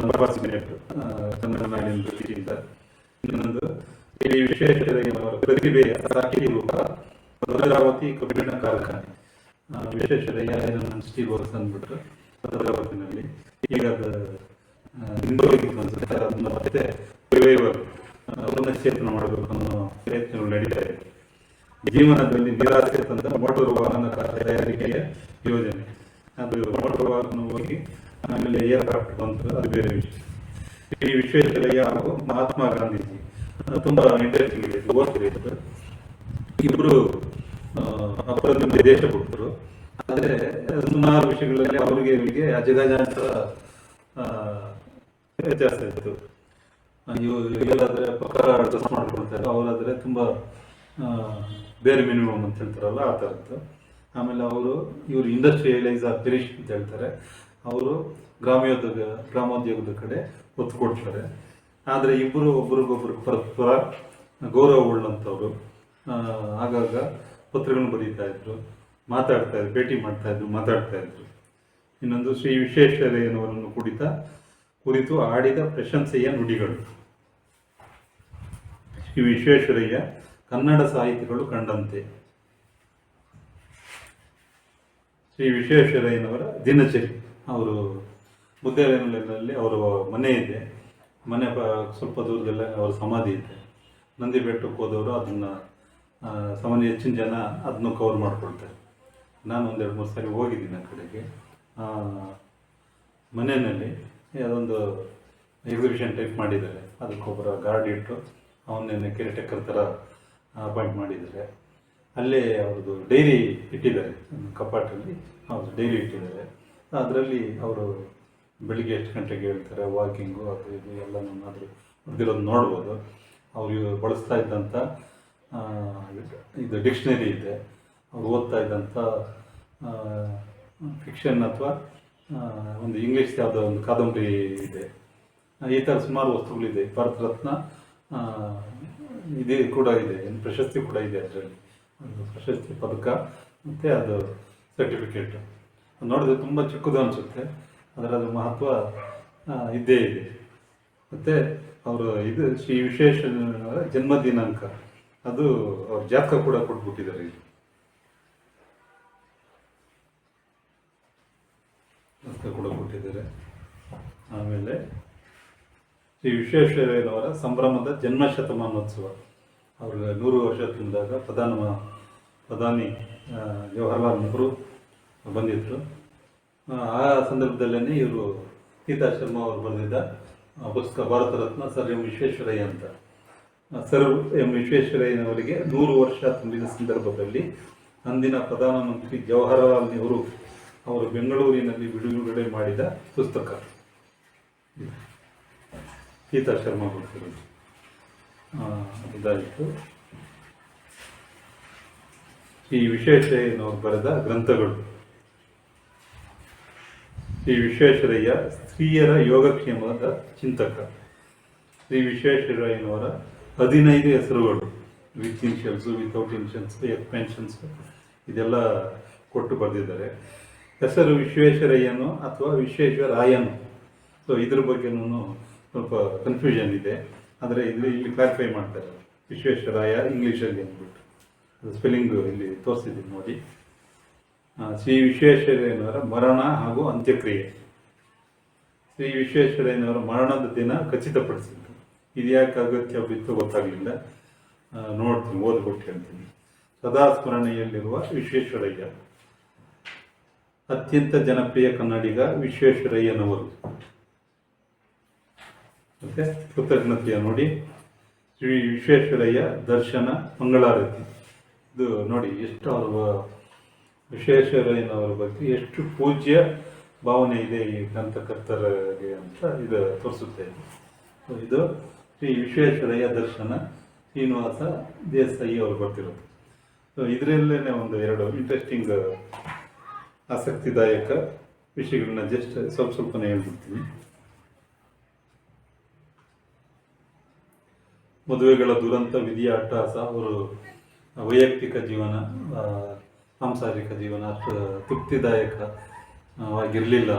ಅನ್ಫಾರ್ಚುನೇಟ್ ಕನ್ನಡ ನಾಡಿನ ದೃಷ್ಟಿಯಿಂದ. ಇನ್ನೊಂದು ಶ್ರೀ ವಿಶ್ವೇಶ್ವರಯ್ಯನವರ ಪ್ರತಿಭೆಯ ಸಾಕ್ಷಿ ರೂಪ ಭದ್ರಾವತಿ ಕಬ್ಬಿಣ ಕಾರ್ಖಾನೆ. ವಿಶ್ವೇಶ್ವರಯ್ಯ ಸ್ಟೀಲ್ ವರ್ಕ್ಸ್ ಅಂದ್ಬಿಟ್ಟು ಭದ್ರಾವತಿನಲ್ಲಿ ಈಗ ಅದು ಹಿಂದೋಗಿತ್ತು ಅನ್ಸುತ್ತೆ. ಅದನ್ನು ಮತ್ತೆ ರಿವೈವಲ್ ಪುನಶ್ಚೇತನ ಮಾಡಬೇಕು ಅನ್ನೋ ಪ್ರಯತ್ನಗಳು ನಡೀತಾ ಇದೆ. ಜೀವನದಲ್ಲಿ ನಿರಾಸೆ ತಂದ ಮೋಟಾರ್ ವಾಹನ ತಯಾರಿಕೆಯ ಯೋಜನೆ, ಅದು ಮೋಟಾರ್ ವಾಹನ ಹೋಗಿ ಆಮೇಲೆ ಏರ್ಕ್ರಾಫ್ಟ್ ಬಂತು, ಅದು ಬೇರೆ ವಿಷಯ. ಶ್ರೀ ವಿಶ್ವೇಶ್ವರಯ್ಯ ಹಾಗೂ ಮಹಾತ್ಮ ಗಾಂಧೀಜಿ ತುಂಬ ಇಂಟ್ರೆಸ್ಟಿಂಗ್ ಇದೆ, ಓದ್ತಿತ್ತು. ಇಬ್ಬರು ಅಪ್ರತಿಮ ದೇಶಭಕ್ತರು, ಆದರೆ ಸುಮಾರು ವಿಷಯಗಳಲ್ಲಿ ಅವರಿಗೆ ಇವರಿಗೆ ಅಜಗಜಾಂತರ ವ್ಯತ್ಯಾಸ ಇತ್ತು. ಇವರಾದರೆ ಪಕ್ಕ ಡ್ರೆಸ್ ಮಾಡ್ಕೊಳ್ತಾರೆ, ಅವರಾದರೆ ತುಂಬ ಬೇರೆ ಮಿನಿಮಮ್ ಅಂತ ಹೇಳ್ತಾರಲ್ಲ ಆ ಥರದ್ದು. ಆಮೇಲೆ ಇವರು ಇಂಡಸ್ಟ್ರಿಯಲೈಸ್ ಪೆರಿಶ್ ಅಂತ ಹೇಳ್ತಾರೆ. ಅವರು ಗ್ರಾಮೋದ್ಯೋಗದ ಕಡೆ ಒತ್ತು ಕೊಡ್ತಾರೆ. ಆದರೆ ಇಬ್ಬರು ಒಬ್ರಿಗೊಬ್ರು ಪರಸ್ಪರ ಗೌರವವುಳ್ಳಂಥವ್ರು. ಆಗಾಗ ಪತ್ರಗಳನ್ನು ಬರೀತಾ ಇದ್ರು, ಮಾತಾಡ್ತಾ ಇದ್ರು, ಭೇಟಿ ಮಾಡ್ತಾ ಇದ್ರು, ಮಾತಾಡ್ತಾ ಇದ್ರು. ಇನ್ನೊಂದು ಶ್ರೀ ವಿಶ್ವೇಶ್ವರಯ್ಯನವರನ್ನು ಕುರಿತು ಆಡಿದ ಪ್ರಶಂಸೆಯ ನುಡಿಗಳು. ಶ್ರೀ ವಿಶ್ವೇಶ್ವರಯ್ಯ ಕನ್ನಡ ಸಾಹಿತಿಗಳು ಕಂಡಂತೆ. ಶ್ರೀ ವಿಶ್ವೇಶ್ವರಯ್ಯನವರ ದಿನಚರಿ. ಅವರು ಮುದ್ದೇನಹಳ್ಳಿಯಲ್ಲಿ ಅವರ ಮನೆ ಇದೆ. ಮನೆ ಸ್ವಲ್ಪ ದೂರದಲ್ಲೇ ಅವರ ಸಮಾಧಿ ಇದೆ. ನಂದಿ ಬೆಟ್ಟಕ್ಕೆ ಹೋದವರು ಅದನ್ನು ಸಾಮಾನ್ಯ ಹೆಚ್ಚಿನ ಜನ ಅದನ್ನು ಕವರ್ ಮಾಡ್ಕೊಳ್ತಾರೆ. ನಾನು 1-2-3 ಸಾರಿ ಹೋಗಿದ್ದೀನಿ ಆ ಕಡೆಗೆ. ಮನೆಯಲ್ಲಿ ಅದೊಂದು ಎಕ್ಸಿಬಿಷನ್ ಟೈಪ್ ಮಾಡಿದ್ದಾರೆ. ಅದಕ್ಕೊಬ್ಬರ ಗಾರ್ಡ್ ಇಟ್ಟು ಅವನ್ನೇನು ಕೇರ್ಟೇಕರ್ ಥರ ಅಪಾಯಿಂಟ್ ಮಾಡಿದ್ದಾರೆ. ಅಲ್ಲೇ ಅವ್ರದ್ದು ಡೈರಿ ಇಟ್ಟಿದ್ದಾರೆ, ಕಪಾಟಲ್ಲಿ ಅವ್ರದ್ದು ಡೈರಿ ಇಟ್ಟಿದ್ದಾರೆ. ಅದರಲ್ಲಿ ಅವರು ಬೆಳಿಗ್ಗೆ ಎಷ್ಟು ಗಂಟೆಗೆ ಹೇಳ್ತಾರೆ, ವಾಕಿಂಗು ಅದು ಇದು ಎಲ್ಲ ನನ್ನಾದರೂ ಬರ್ದಿರೋದು ನೋಡ್ಬೋದು. ಅವರು ಬಳಸ್ತಾ ಇದ್ದಂಥ ಇದು ಡಿಕ್ಷನರಿ ಇದೆ. ಅವ್ರು ಓದ್ತಾ ಇದ್ದಂಥ ಫಿಕ್ಷನ್ ಅಥವಾ ಒಂದು ಇಂಗ್ಲೀಷ್ ಯಾವುದೋ ಒಂದು ಕಾದಂಬರಿ ಇದೆ. ಈ ಥರ ಸುಮಾರು ವಸ್ತುಗಳಿದೆ. ಭಾರತ ರತ್ನ ಇದು ಕೂಡ ಇದೆ, ಪ್ರಶಸ್ತಿ ಕೂಡ ಇದೆ. ಅದರಲ್ಲಿ ಒಂದು ಪ್ರಶಸ್ತಿ ಪದಕ ಮತ್ತು ಅದು ಸರ್ಟಿಫಿಕೇಟು. ನೋಡಿದ್ರೆ ತುಂಬ ಚಿಕ್ಕದು ಅನಿಸುತ್ತೆ, ಆದರೆ ಅದು ಮಹತ್ವ ಇದ್ದೇ ಇದೆ. ಮತ್ತು ಅವರು ಇದು ಶ್ರೀ ವಿಶ್ವೇಶ್ವರಯ್ಯನವರ ಜನ್ಮ ದಿನಾಂಕ ಅದು ಅವ್ರ ಜಾತಕ ಕೂಡ ಕೊಟ್ಬಿಟ್ಟಿದ್ದಾರೆ ಇಲ್ಲಿ, ಜಾತಕ ಕೂಡ ಕೊಟ್ಟಿದ್ದಾರೆ. ಆಮೇಲೆ ಶ್ರೀ ವಿಶ್ವೇಶ್ವರಯ್ಯನವರ ಸಂಭ್ರಮದ ಜನ್ಮ ಶತಮಾನೋತ್ಸವ, ಅವ್ರಿಗೆ 100 ವರ್ಷ ತುಂಬಿದಾಗ ಪ್ರಧಾನಿ ಜವಾಹರ್ಲಾಲ್ ನೆಹರು ಬಂದಿದ್ದರು. ಆ ಸಂದರ್ಭದಲ್ಲೇ ಇವರು ಗೀತಾ ಶರ್ಮಾ ಅವರು ಬರೆದಿದ್ದ ಪುಸ್ತಕ ಭಾರತ ರತ್ನ ಸರ್ ಎಂ ವಿಶ್ವೇಶ್ವರಯ್ಯ ಅಂತ. ಸರ್ ಎಂ ವಿಶ್ವೇಶ್ವರಯ್ಯನವರಿಗೆ 100 ವರ್ಷ ತುಂಬಿದ ಸಂದರ್ಭದಲ್ಲಿ ಅಂದಿನ ಪ್ರಧಾನಮಂತ್ರಿ ಜವಾಹರ್ಲಾಲ್ ನೆಹರು ಅವರು ಬೆಂಗಳೂರಿನಲ್ಲಿ ಬಿಡುಗಡೆ ಮಾಡಿದ ಪುಸ್ತಕ ಗೀತಾ ಶರ್ಮಾ ಬರೆದಿರೋದು. ಇದಾಯಿತು. ಈ ವಿಶ್ವೇಶ್ವರಯ್ಯನವರು ಬರೆದ ಗ್ರಂಥಗಳು: ಶ್ರೀ ವಿಶ್ವೇಶ್ವರಯ್ಯ ಸ್ತ್ರೀಯರ ಯೋಗಕ್ಷೇಮದ ಚಿಂತಕ, ಶ್ರೀ ವಿಶ್ವೇಶ್ವರಯ್ಯನವರ 15 ಹೆಸರುಗಳು, ವಿತ್ ಇನ್ಷಿಯಲ್ಸು, ವಿತೌಟ್ ಇನ್ಷಿಯಲ್ಸು, ಎಕ್ಸ್ಪೆನ್ಷನ್ಸು ಇದೆಲ್ಲ ಕೊಟ್ಟು ಬರೆದಿದ್ದಾರೆ. ಹೆಸರು ವಿಶ್ವೇಶ್ವರಯ್ಯನು ಅಥವಾ ವಿಶ್ವೇಶ್ವರಾಯನು, ಸೊ ಇದ್ರ ಬಗ್ಗೆನೂ ಸ್ವಲ್ಪ ಕನ್ಫ್ಯೂಷನ್ ಇದೆ. ಆದರೆ ಇಲ್ಲಿ ಕ್ಲಾರಿಫೈ ಮಾಡ್ತಾರೆ, ವಿಶ್ವೇಶ್ವರಾಯ ಇಂಗ್ಲೀಷಲ್ಲಿ ಅಂದ್ಬಿಟ್ಟು. ಅದು ಸ್ಪೆಲ್ಲಿಂಗು ಇಲ್ಲಿ ತೋರಿಸಿದ್ದೀನಿ ನೋಡಿ. ಶ್ರೀ ವಿಶ್ವೇಶ್ವರಯ್ಯನವರ ಮರಣ ಹಾಗೂ ಅಂತ್ಯಕ್ರಿಯೆ. ಶ್ರೀ ವಿಶ್ವೇಶ್ವರಯ್ಯನವರ ಮರಣದ ದಿನ ಖಚಿತಪಡಿಸಿದ್ದು, ಇದು ಯಾಕೆ ಅಗತ್ಯ ಬಿತ್ತು ಗೊತ್ತಾಗಲಿಲ್ಲ, ನೋಡ್ತೀನಿ, ಓದ್ಬಿಟ್ಟು ಹೇಳ್ತೀನಿ. ಸದಾ ಸ್ಮರಣೆಯಲ್ಲಿರುವ ವಿಶ್ವೇಶ್ವರಯ್ಯ, ಅತ್ಯಂತ ಜನಪ್ರಿಯ ಕನ್ನಡಿಗ ವಿಶ್ವೇಶ್ವರಯ್ಯನವರು. ಮತ್ತೆ ಕೃತಜ್ಞತೆಯ ನೋಡಿ, ಶ್ರೀ ವಿಶ್ವೇಶ್ವರಯ್ಯ ದರ್ಶನ ಮಂಗಳಾರತಿ. ಇದು ನೋಡಿ ಎಷ್ಟು ಅವರ ವಿಶ್ವೇಶ್ವರಯ್ಯನವರ ಬಗ್ಗೆ ಎಷ್ಟು ಪೂಜ್ಯ ಭಾವನೆ ಇದೆ ಈ ಗ್ರಂಥಕರ್ತರಿಗೆ ಅಂತ ಇದು ತೋರಿಸುತ್ತೆ. ಇದು ಶ್ರೀ ವಿಶ್ವೇಶ್ವರಯ್ಯ ದರ್ಶನ, ಶ್ರೀನಿವಾಸ ದೇಸಾಯಿ ಅವರು ಬರ್ತಿರೋದು. ಸೊ ಇದರಲ್ಲೇ ಒಂದು 2 ಇಂಟ್ರೆಸ್ಟಿಂಗ್ ಆಸಕ್ತಿದಾಯಕ ವಿಷಯಗಳನ್ನ ಜಸ್ಟ್ ಸ್ವಲ್ಪನೇ ಹೇಳ್ಬಿಡ್ತೀನಿ. ಮದುವೆಗಳ ದುರಂತ, ವಿಧಿಯ ಅಟ್ಟಹಾಸ, ಅವರು ವೈಯಕ್ತಿಕ ಜೀವನ, ಸಾಂಸಾರಿಕ ಜೀವನ ಅಷ್ಟು ತೃಪ್ತಿದಾಯಕವಾಗಿರಲಿಲ್ಲ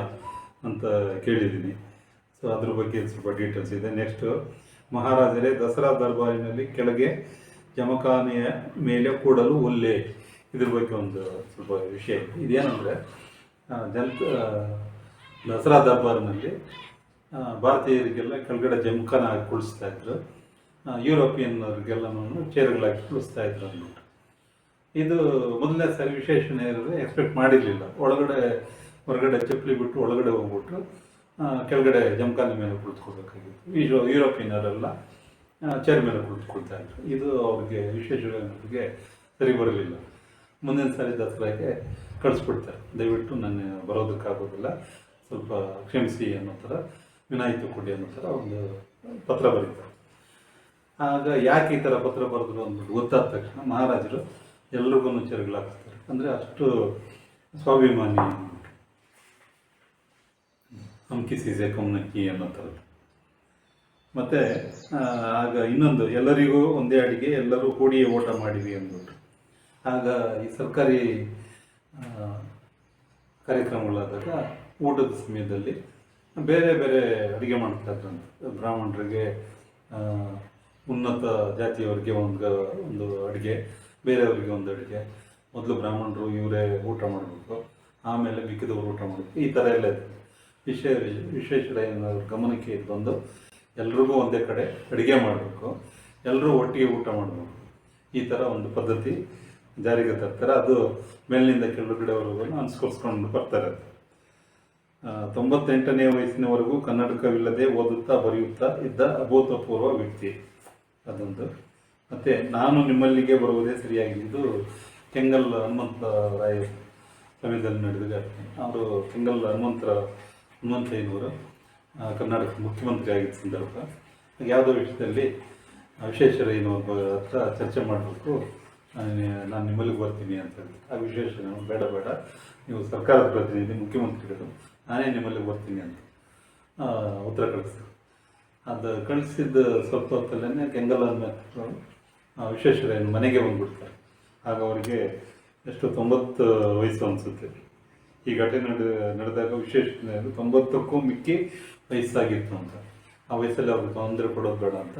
ಅಂತ ಕೇಳಿದ್ದೀನಿ. ಸೊ ಅದ್ರ ಬಗ್ಗೆ ಸ್ವಲ್ಪ ಡೀಟೇಲ್ಸ್ ಇದೆ. ನೆಕ್ಸ್ಟು, ಮಹಾರಾಜರೇ ದಸರಾ ದರ್ಬಾರಿನಲ್ಲಿ ಕೆಳಗೆ ಜಮಖಾನೆಯ ಮೇಲೆ ಕೂಡಲು ಒಲ್ಲೆ, ಇದ್ರ ಬಗ್ಗೆ ಒಂದು ಸ್ವಲ್ಪ ವಿಷಯ ಇದೆ. ಇದೇನೆಂದರೆ, ದಸರಾ ದರ್ಬಾರಿನಲ್ಲಿ ಭಾರತೀಯರಿಗೆಲ್ಲ ಕೆಳಗಡೆ ಜಮಖಾನ ಹಾಕಿ ಕುಳಿಸ್ತಾ ಇದ್ರು, ಯುರೋಪಿಯನ್ನರಿಗೆಲ್ಲನೂ ಚೇರ್ಗಳಾಗಿ ಕುಳಿಸ್ತಾ ಇದ್ರು ಅಂದ್ಬಿಟ್ಟು. ಇದು ಮೊದಲನೇ ಸಾರಿ ವಿಶ್ವೇಶ್ವರಯ್ಯನವರು ಎಕ್ಸ್ಪೆಕ್ಟ್ ಮಾಡಿರಲಿಲ್ಲ. ಹೊರಗಡೆ ಚಪ್ಪಲಿ ಬಿಟ್ಟು ಒಳಗಡೆ ಹೋಗ್ಬಿಟ್ಟು ಕೆಳಗಡೆ ಜಮಖಾನೆ ಮೇಲೆ ಕುಳಿತುಕೋಬೇಕಾಗಿತ್ತು. ಯುರೋಪಿಯನ್ನರೆಲ್ಲ ಚೇರ್ ಮೇಲೆ ಕುಳಿತುಕೊಳ್ತಾ ಇದ್ರು. ಇದು ಅವ್ರಿಗೆ ವಿಶ್ವೇಶ್ವರಯ್ಯನವರಿಗೆ ಸರಿ ಬರಲಿಲ್ಲ. ಮುಂದಿನ ಸಾರಿ ದಸರಾಗೆ ಕಳಿಸ್ಬಿಡ್ತಾರೆ, ದಯವಿಟ್ಟು ನನ್ನ ಬರೋದಕ್ಕಾಗೋದಿಲ್ಲ, ಸ್ವಲ್ಪ ಕ್ಷಮಿಸಿ ಅನ್ನೋ ಥರ, ವಿನಾಯಿತಿ ಕೊಡಿ ಅನ್ನೋ ಥರ ಒಂದು ಪತ್ರ ಬರೀತಾರೆ. ಆಗ ಯಾಕೆ ಈ ಥರ ಪತ್ರ ಬರೆದ್ರು ಅಂದ್ಬಿಟ್ಟು ಗೊತ್ತಾದ ತಕ್ಷಣ ಮಹಾರಾಜರು ಎಲ್ರಿಗೂ ಚೇರ್ಗಳಾಗ್ತಾರೆ. ಅಂದರೆ ಅಷ್ಟು ಸ್ವಾಭಿಮಾನಿ, ಹಮ್ಕಿ ಸೀಸೆ ಕಮ್ನಕ್ಕಿ ಅನ್ನೋ ಥರದ್ದು. ಮತ್ತು ಆಗ ಇನ್ನೊಂದು, ಎಲ್ಲರಿಗೂ ಒಂದೇ ಅಡಿಗೆ, ಎಲ್ಲರೂ ಕೂಡಿಯೇ ಊಟ ಮಾಡಿವಿ ಅಂದ್ಬಿಟ್ಟು. ಆಗ ಈ ಸರ್ಕಾರಿ ಕಾರ್ಯಕ್ರಮಗಳಾದಾಗ ಊಟದ ಸಮಯದಲ್ಲಿ ಬೇರೆ ಬೇರೆ ಅಡುಗೆ ಮಾಡ್ತಾ ಇದ್ರಂತೆ. ಬ್ರಾಹ್ಮಣರಿಗೆ, ಉನ್ನತ ಜಾತಿಯವರಿಗೆ ಒಂದು ಅಡುಗೆ, ಬೇರೆಯವ್ರಿಗೆ ಒಂದು ಅಡುಗೆ. ಮೊದಲು ಬ್ರಾಹ್ಮಣರು ಇವರೇ ಊಟ ಮಾಡಬೇಕು, ಆಮೇಲೆ ಮಿಕ್ಕಿದವರು ಊಟ ಮಾಡಬೇಕು, ಈ ಥರ ಎಲ್ಲ ಇತ್ತು. ವಿಶ್ವೇಶ್ವರಯ್ಯನವ್ರ ಗಮನಕ್ಕೆ ಇದು ಬಂದು ಎಲ್ರಿಗೂ ಒಂದೇ ಕಡೆ ಅಡುಗೆ ಮಾಡಬೇಕು, ಎಲ್ಲರೂ ಒಟ್ಟಿಗೆ ಊಟ ಮಾಡಬೇಕು, ಈ ಥರ ಒಂದು ಪದ್ಧತಿ ಜಾರಿಗೆ ತರ್ತಾರೆ. ಅದು ಮೇಲಿನಿಂದ ಕೆಳಗಡೆವರೆಗೂ ಅನುಸರಿಸ್ಕೊಂಡು ಬರ್ತಾರೆ. 98ನೇ ವಯಸ್ಸಿನವರೆಗೂ ಕನ್ನಡಕವಿಲ್ಲದೆ ಓದುತ್ತಾ ಬರೆಯುತ್ತಾ ಇದ್ದ ಅಭೂತಪೂರ್ವ ವ್ಯಕ್ತಿ ಅದೊಂದು. ಮತ್ತು ನಾನು ನಿಮ್ಮಲ್ಲಿಗೆ ಬರುವುದೇ ಸರಿಯಾಗಿದೆ, ಇದು ಕೆಂಗಲ್ ಹನುಮಂತರಾಯ ಸಮಯದಲ್ಲಿ ನಡೆದ ಘಟನೆ. ಅವರು ಕೆಂಗಲ್ ಹನುಮಂತಯ್ಯನವರು ಕರ್ನಾಟಕ ಮುಖ್ಯಮಂತ್ರಿ ಆಗಿದ್ದ ಸಂದರ್ಭ ಯಾವುದೋ ವಿಷಯದಲ್ಲಿ ವಿಶ್ವೇಶ್ವರಯ್ಯನವ್ರ ಹತ್ರ ಚರ್ಚೆ ಮಾಡಬೇಕು, ನಾನು ನಿಮ್ಮಲ್ಲಿಗೆ ಬರ್ತೀನಿ ಅಂತ ಹೇಳಿ. ಆ ವಿಶ್ವೇಶ್ವರಯ್ಯನವರು ಬೇಡ, ನೀವು ಸರ್ಕಾರದ ಪ್ರತಿನಿಧಿ, ಮುಖ್ಯಮಂತ್ರಿಗಳು, ನಾನೇ ನಿಮ್ಮಲ್ಲಿಗೆ ಬರ್ತೀನಿ ಅಂತ ಉತ್ತರ ಕಳಿಸ್ತಾರೆ. ಅದು ಕಳಿಸಿದ ಸ್ವಲ್ಪ ಹೊತ್ತಲ್ಲೇ ಕೆಂಗಲ್ ಹನುಮಂತರು ವಿಶ್ವೇಶ್ವರಯ್ಯನ ಮನೆಗೆ ಬಂದುಬಿಡ್ತಾರೆ. ಆಗ ಅವರಿಗೆ ಎಷ್ಟು 90 ವಯಸ್ಸು ಅನಿಸುತ್ತೆ. ಈ ಘಟನೆ ನಡೆದಾಗ ವಿಶೇಷ 90ಕ್ಕೂ ಮಿಕ್ಕಿ ವಯಸ್ಸಾಗಿತ್ತು ಅಂತ. ಆ ವಯಸ್ಸಲ್ಲಿ ಅವ್ರಿಗೆ ತೊಂದರೆ ಕೊಡೋದು ಬೇಡ ಅಂತ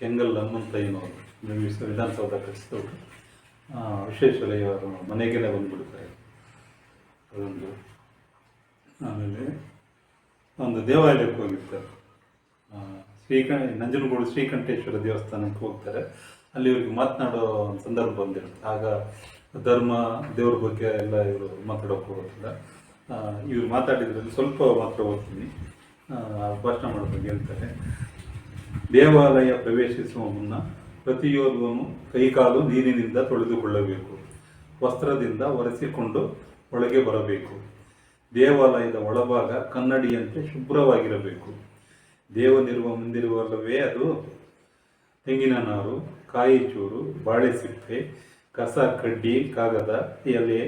ಕೆಂಗಲ್ ಹನುಮಂತಯ್ಯನವರು ವಿಧಾನಸೌಧ ಕಳಿಸಿದವರು ವಿಶ್ವೇಶ್ವರಯ್ಯ ಅವರು ಮನೆಗೇ ಬಂದುಬಿಡ್ತಾರೆ. ಅದೊಂದು. ಆಮೇಲೆ ಒಂದು ದೇವಾಲಯಕ್ಕೆ ಹೋಗಿರ್ತಾರೆ, ನಂಜನಗೂಡು ಶ್ರೀಕಂಠೇಶ್ವರ ದೇವಸ್ಥಾನಕ್ಕೆ ಹೋಗ್ತಾರೆ. ಅಲ್ಲಿ ಇವ್ರಿಗೆ ಮಾತನಾಡೋ ಸಂದರ್ಭ ಬಂದಿರುತ್ತೆ. ಆಗ ಧರ್ಮ, ದೇವ್ರ ಬಗ್ಗೆ ಎಲ್ಲ ಇವರು ಮಾತಾಡೋಕೆ ಹೋಗೋದಿಲ್ಲ. ಇವ್ರು ಮಾತಾಡಿದ್ರಲ್ಲಿ ಸ್ವಲ್ಪ ಮಾತ್ರ ಓದ್ತೀನಿ, ಭಾಷಣ ಮಾಡೋದಾಗಿ ಹೇಳ್ತಾರೆ. ದೇವಾಲಯ ಪ್ರವೇಶಿಸುವ ಮುನ್ನ ಪ್ರತಿಯೊಬ್ಬನು ಕೈಕಾಲು ನೀರಿನಿಂದ ತೊಳೆದುಕೊಳ್ಳಬೇಕು, ವಸ್ತ್ರದಿಂದ ಒರೆಸಿಕೊಂಡು ಒಳಗೆ ಬರಬೇಕು. ದೇವಾಲಯದ ಒಳಭಾಗ ಕನ್ನಡಿಯಂತೆ ಶುಭ್ರವಾಗಿರಬೇಕು. ದೇವನಿರುವ ಮುಂದಿರುವಲ್ಲವೇ ಅದು ತೆಂಗಿನ ನಾರು, ಕಾಯಿ ಚೂರು, ಬಾಳೆ ಸಿಪ್ಪೆ, ಕಸ, ಕಡ್ಡಿ, ಕಾಗದ, ಎಲೆ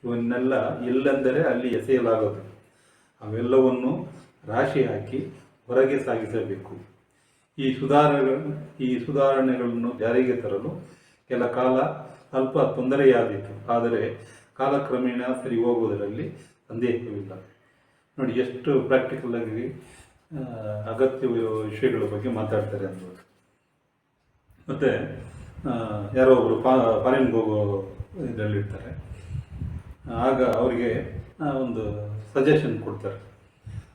ಇವನ್ನೆಲ್ಲ ಎಲ್ಲೆಂದರೆ ಅಲ್ಲಿ ಎಸೆಯಲಾಗದು. ಅವೆಲ್ಲವನ್ನು ರಾಶಿ ಹಾಕಿ ಹೊರಗೆ ಸಾಗಿಸಬೇಕು. ಈ ಸುಧಾರಣೆಗಳನ್ನು ಜಾರಿಗೆ ತರಲು ಕೆಲ ಕಾಲ ಅಲ್ಪ ತೊಂದರೆಯಾದೀತು, ಆದರೆ ಕಾಲಕ್ರಮೇಣ ಸರಿ ಹೋಗುವುದರಲ್ಲಿ ಸಂದೇಹವಿಲ್ಲ. ನೋಡಿ ಎಷ್ಟು ಪ್ರಾಕ್ಟಿಕಲ್ ಆಗಿ ಅಗತ್ಯ ವಿಷಯಗಳ ಬಗ್ಗೆ ಮಾತಾಡ್ತಾರೆ ಅನ್ನೋದು. ಮತ್ತು ಯಾರೋ ಒಬ್ಬರು ಫಾರಿನ್ಗೆ ಹೋಗೋ ಇದರಲ್ಲಿರ್ತಾರೆ. ಆಗ ಅವರಿಗೆ ಒಂದು ಸಜೆಷನ್ ಕೊಡ್ತಾರೆ,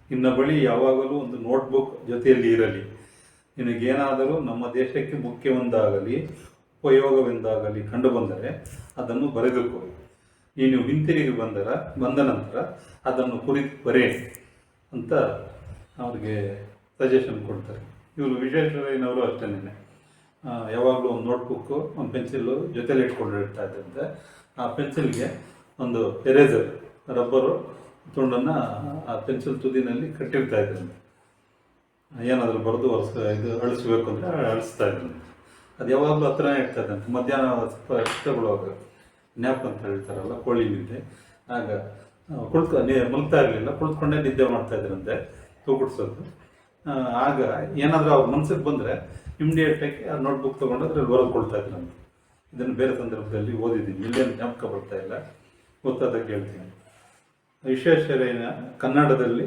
ನಿನ್ನ ಬಳಿ ಯಾವಾಗಲೂ ಒಂದು ನೋಟ್ಬುಕ್ ಜೊತೆಯಲ್ಲಿ ಇರಲಿ. ನಿನಗೇನಾದರೂ ನಮ್ಮ ದೇಶಕ್ಕೆ ಮುಖ್ಯವೆಂದಾಗಲಿ ಉಪಯೋಗವೆಂದಾಗಲಿ ಕಂಡು ಬಂದರೆ ಅದನ್ನು ಬರೆದುಕೋ. ನೀನು ಹಿಂತಿರುಗಿ ಬಂದ ನಂತರ ಅದನ್ನು ಕುರಿತು ಬರೇ ಅಂತ ಅವ್ರಿಗೆ ಸಜೆಷನ್ ಕೊಡ್ತಾರೆ. ಇವರು ವಿಶ್ವೇಶ್ವರಯ್ಯನವರು ಅಷ್ಟೇನೆ, ಯಾವಾಗಲೂ ಒಂದು ನೋಟ್ಬುಕ್ಕು, ಒಂದು ಪೆನ್ಸಿಲ್ಲು ಜೊತೆಲಿ ಇಟ್ಕೊಂಡಿರ್ತಾ ಇದ್ದಂತೆ. ಆ ಪೆನ್ಸಿಲ್ಗೆ ಒಂದು ಎರೇಸರ್, ರಬ್ಬರು ತುಂಡನ್ನು ಆ ಪೆನ್ಸಿಲ್ ತುದಿನಲ್ಲಿ ಕಟ್ಟಿರ್ತಾ ಇದ್ರಂತೆ. ಏನಾದರೂ ಬರೆದು ಅಳಿಸ್ಬೇಕು ಅಂದರೆ ಅಳಿಸ್ತಾ ಇದ್ರಂತೆ. ಅದು ಯಾವಾಗಲೂ ಹತ್ರನೇ ಇರ್ತಾ ಇದ್ದಂತೆ. ಮಧ್ಯಾಹ್ನ ಸ್ವಲ್ಪ ಇಷ್ಟಗೊಳ್ಳುವಾಗ ನ್ಯಾಪ್ ಅಂತ ಹೇಳ್ತಾರಲ್ಲ, ಕೋಳಿ ನಿದ್ದೆ, ಆಗ ಮಲಗ್ತಾ ಇರಲಿಲ್ಲ, ಕುಳಿತುಕೊಂಡೇ ನಿದ್ದೆ ಮಾಡ್ತಾ ಇದ್ರಂತೆ, ತೂಗುಡ್ಸೋದು. ಆಗ ಏನಾದರೂ ಅವ್ರ ಮನಸ್ಸಿಗೆ ಬಂದರೆ ಇಮಿಡಿಯೇಟಾಗಿ ಆ ನೋಟ್ಬುಕ್ ತೊಗೊಂಡು ಅದ್ರಲ್ಲಿ ಬರೆದುಕೊಳ್ತಾ ಇದ್ರಂತೆ. ಇದನ್ನು ಬೇರೆ ಸಂದರ್ಭದಲ್ಲಿ ಓದಿದ್ದೀನಿ, ಇಲ್ಲೇನು ಜ್ಞಾಪಕ ಬರ್ತಾ ಇಲ್ಲ, ಗೊತ್ತಾದಾಗ ಹೇಳ್ತೀನಿ. ವಿಶ್ವೇಶ್ವರಯ್ಯನ ಕನ್ನಡದಲ್ಲಿ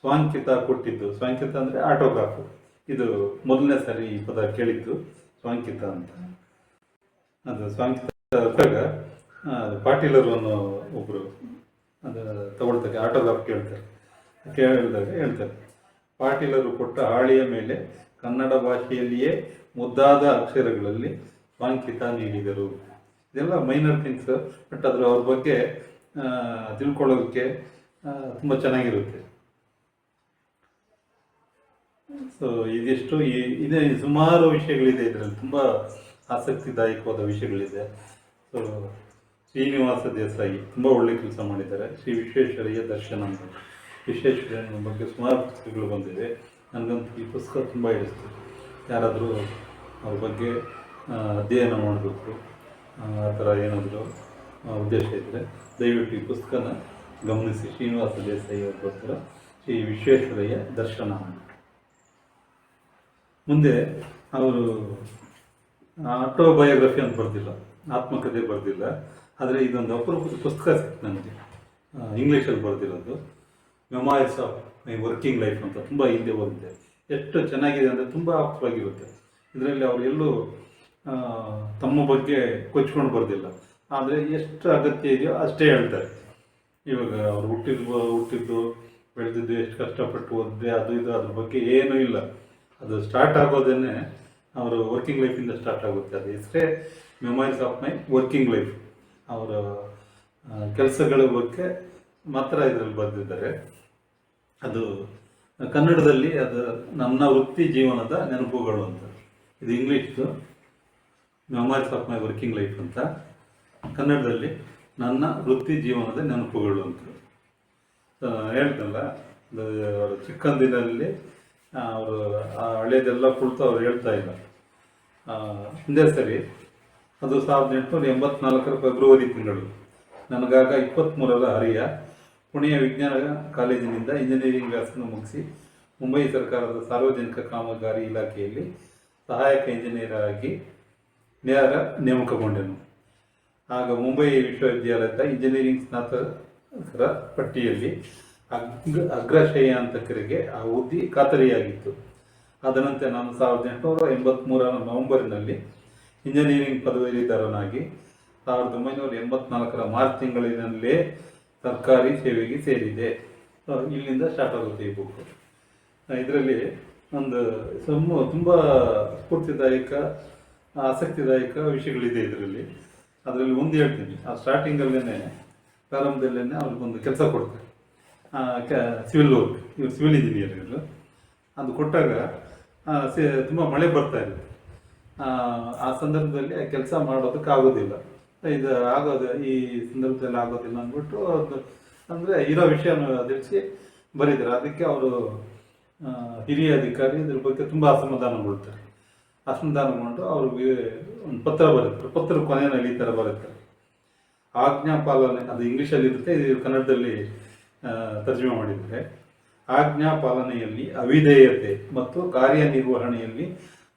ಸ್ವಾಂಕಿತ ಕೊಟ್ಟಿದ್ದು, ಸ್ವಾಂಕಿತ ಅಂದರೆ ಆಟೋಗ್ರಾಫು, ಇದು ಮೊದಲನೇ ಸಾರಿ ಈ ಪದ ಕೇಳಿದ್ದು ಸ್ವಾಂಕಿತ ಅಂತ. ಅದು ಸ್ವಾಂಕಿತ ಪಾಟೀಲರು ಅನ್ನೋ ಒಬ್ಬರು ಅದು ತಗೊಳ್ತಾರೆ, ಆಟೋಗ್ರಾಫ್ ಕೇಳಿದಾಗ ಹೇಳ್ತಾರೆ, ಪಾಟೀಲರು ಕೊಟ್ಟ ಹಾಳೆಯ ಮೇಲೆ ಕನ್ನಡ ಭಾಷೆಯಲ್ಲಿಯೇ ಮುದ್ದಾದ ಅಕ್ಷರಗಳಲ್ಲಿ ಸ್ವಾಂಕಿತ ನೀಡಿದರು. ಇದೆಲ್ಲ ಮೈನರ್ ಥಿಂಗ್ಸ್, ಬಟ್ ಅದ್ರ ಅವ್ರ ಬಗ್ಗೆ ತಿಳ್ಕೊಳ್ಳೋದಕ್ಕೆ ತುಂಬ ಚೆನ್ನಾಗಿರುತ್ತೆ. ಸೊ ಇದಿಷ್ಟು ಇದೆ, ಸುಮಾರು ವಿಷಯಗಳಿದೆ ಇದರಲ್ಲಿ, ತುಂಬ ಆಸಕ್ತಿದಾಯಕವಾದ ವಿಷಯಗಳಿದೆ. ಸೊ ಶ್ರೀನಿವಾಸ ದೇಸಾಯಿ ತುಂಬ ಒಳ್ಳೆ ಕೆಲಸ ಮಾಡಿದ್ದಾರೆ. ಶ್ರೀ ವಿಶ್ವೇಶ್ವರಯ್ಯ ದರ್ಶನ ಅಂತ ವಿಶ್ವೇಶ್ವರಯ್ಯನ ಬಗ್ಗೆ ಸುಮಾರು ಪುಸ್ತಕಗಳು ಬಂದಿವೆ. ನನಗಂತೂ ಈ ಪುಸ್ತಕ ತುಂಬ ಇಡಿಸ್ತು. ಯಾರಾದರೂ ಅವ್ರ ಬಗ್ಗೆ ಅಧ್ಯಯನ ಮಾಡಬೇಕು, ಆ ಥರ ಏನಾದರೂ ಉದ್ದೇಶ ಇದ್ದರೆ ದಯವಿಟ್ಟು ಈ ಪುಸ್ತಕನ ಗಮನಿಸಿ. ಶ್ರೀನಿವಾಸ ದೇಸಾಯಿ ಅವ್ರ ಬರ್ತಾರೆ, ಶ್ರೀ ವಿಶ್ವೇಶ್ವರಯ್ಯ ದರ್ಶನ. ಮುಂದೆ ಅವರು ಆಟೋಬಯೋಗ್ರಫಿ ಅಂತ ಬರೆದಿಲ್ಲ, ಆತ್ಮಕಥೆ ಬರೆದಿಲ್ಲ, ಆದರೆ ಇದೊಂದು ಅಪರೂಪದ ಪುಸ್ತಕ ಸಿಕ್ತು ನನಗೆ, ಇಂಗ್ಲೀಷಲ್ಲಿ ಬರೆದಿರೋದು, memories of my working life ಅಂತ. ತುಂಬ ಹಿಂದೆ ಓದಿದೆ, ಎಷ್ಟು ಚೆನ್ನಾಗಿದೆ ಅಂದರೆ ತುಂಬ ಆಪ್ತವಾಗಿರುತ್ತೆ. ಇದರಲ್ಲಿ ಅವರು ಎಲ್ಲೂ ತಮ್ಮ ಬಗ್ಗೆ ಕೊಚ್ಕೊಂಡು ಬರೆದಿಲ್ಲ, ಆದರೆ ಎಷ್ಟು ಅಗತ್ಯ ಇದೆಯೋ ಅಷ್ಟೇ ಹೇಳ್ತಾರೆ. ಇವಾಗ ಅವ್ರು ಹುಟ್ಟಿದ್ದು ಬೆಳೆದಿದ್ದು, ಎಷ್ಟು ಕಷ್ಟಪಟ್ಟು ಓದಿದೆ, ಅದು ಇದು ಅದ್ರ ಬಗ್ಗೆ ಏನೂ ಇಲ್ಲ. ಅದು ಸ್ಟಾರ್ಟ್ ಆಗೋದೇ ಅವರು ವರ್ಕಿಂಗ್ ಲೈಫಿಂದ ಸ್ಟಾರ್ಟ್ ಆಗುತ್ತೆ. ಅದು ಹೆಸರೇ memories of my working life. ಅವರ ಕೆಲಸಗಳ ಬಗ್ಗೆ ಮಾತ್ರ ಇದರಲ್ಲಿ ಬರೆದಿದ್ದಾರೆ. ಅದು ಕನ್ನಡದಲ್ಲಿ ಅದು ನನ್ನ ವೃತ್ತಿ ಜೀವನದ ನೆನಪುಗಳು ಅಂತ. ಇದು ಇಂಗ್ಲೀಷ್ದು memories of my working life ಅಂತ, ಕನ್ನಡದಲ್ಲಿ ನನ್ನ ವೃತ್ತಿ ಜೀವನದ ನೆನಪುಗಳು ಅಂತ. ಹೇಳ್ತಲ್ಲ, ಅವರು ಚಿಕ್ಕಂದಿನಲ್ಲಿ ಅವರು ಆ ಹಳೇದೆಲ್ಲ ಕುಳಿತು ಅವ್ರು ಹೇಳ್ತಾ ಇಲ್ಲ. ಹಿಂದೆ ಸರಿ ಅದು 1884 ಫೆಬ್ರವರಿ ತಿಂಗಳು. ನನಗಾಗ 23ರ ಹರಿಯ. ಪುಣೆಯ ವಿಜ್ಞಾನ ಕಾಲೇಜಿನಿಂದ ಇಂಜಿನಿಯರಿಂಗ್ ವ್ಯಾಸಂಗ ಮುಗಿಸಿ ಮುಂಬೈ ಸರ್ಕಾರದ ಸಾರ್ವಜನಿಕ ಕಾಮಗಾರಿ ಇಲಾಖೆಯಲ್ಲಿ ಸಹಾಯಕ ಇಂಜಿನಿಯರ್ ಆಗಿ ನೇಮಕಗೊಂಡೆನು. ಆಗ ಮುಂಬೈ ವಿಶ್ವವಿದ್ಯಾಲಯದ ಇಂಜಿನಿಯರಿಂಗ್ ಪಟ್ಟಿಯಲ್ಲಿ ಅಗ್ರಶ್ರೇಯಾಂತಕರಿಗೆ ಆ ಹುದ್ದೆ ಖಾತರಿಯಾಗಿತ್ತು. ಅದರಂತೆ ನಾನು 1883 ನವೆಂಬರಿನಲ್ಲಿ ಇಂಜಿನಿಯರಿಂಗ್ ಪದವೀಧರನಾಗಿ 1984 ಮಾರ್ಚ್ ತಿಂಗಳಿನಲ್ಲೇ ಸರ್ಕಾರಿ ಸೇವೆಗೆ ಸೇರಿದೆ. ಇಲ್ಲಿಂದ ಸ್ಟಾರ್ಟ್ ಆಗುತ್ತೆ ಈ ಬುಕ್. ಇದರಲ್ಲಿ ಒಂದು ತುಂಬ ಸ್ಫೂರ್ತಿದಾಯಕ ಆಸಕ್ತಿದಾಯಕ ವಿಷಯಗಳಿದೆ ಅದರಲ್ಲಿ ಒಂದು ಹೇಳ್ತೀನಿ. ಆ ಸ್ಟಾರ್ಟಿಂಗಲ್ಲೇ ಪ್ರಾರಂಭದಲ್ಲೇ ಅವ್ರಿಗೊಂದು ಕೆಲಸ ಕೊಡ್ತಾರೆ, ಸಿವಿಲ್ ವರ್ಕ್. ಇವರು ಸಿವಿಲ್ ಇಂಜಿನಿಯರ್ ಇವರು. ಅದು ಕೊಟ್ಟಾಗ ತುಂಬ ಮಳೆ ಬರ್ತಾ ಇದೆ. ಆ ಸಂದರ್ಭದಲ್ಲಿ ಆ ಕೆಲಸ ಮಾಡೋದಕ್ಕೆ ಆಗೋದಿಲ್ಲ. ಈ ಸಂದರ್ಭದಲ್ಲಿ ಆಗೋದಿಲ್ಲ ಅಂದ್ಬಿಟ್ಟು ಅದು ಅಂದರೆ ಇರೋ ವಿಷಯನ ತಿಳಿಸಿ ಬರೀತಾರೆ. ಅದಕ್ಕೆ ಅವರು ಹಿರಿಯ ಅಧಿಕಾರಿ ಇದ್ರ ಬಗ್ಗೆ ತುಂಬ ಅಸಮಾಧಾನಗೊಳ್ತಾರೆ. ಅಸಮಾಧಾನಗೊಂಡು ಅವ್ರಿಗೆ ಒಂದು ಪತ್ರ ಬರೀತಾರೆ. ಪತ್ರ ಕೊನೆಯಲ್ಲಿ ಈ ಥರ ಬರುತ್ತೆ: ಆಜ್ಞಾಪಾಲನೆ, ಅದು ಇಂಗ್ಲೀಷಲ್ಲಿ ಇರುತ್ತೆ, ಇದು ಕನ್ನಡದಲ್ಲಿ ತರ್ಜುಮೆ ಮಾಡಿದ್ದಾರೆ. ಆಜ್ಞಾಪಾಲನೆಯಲ್ಲಿ ಅವಿಧೇಯತೆ ಮತ್ತು ಕಾರ್ಯನಿರ್ವಹಣೆಯಲ್ಲಿ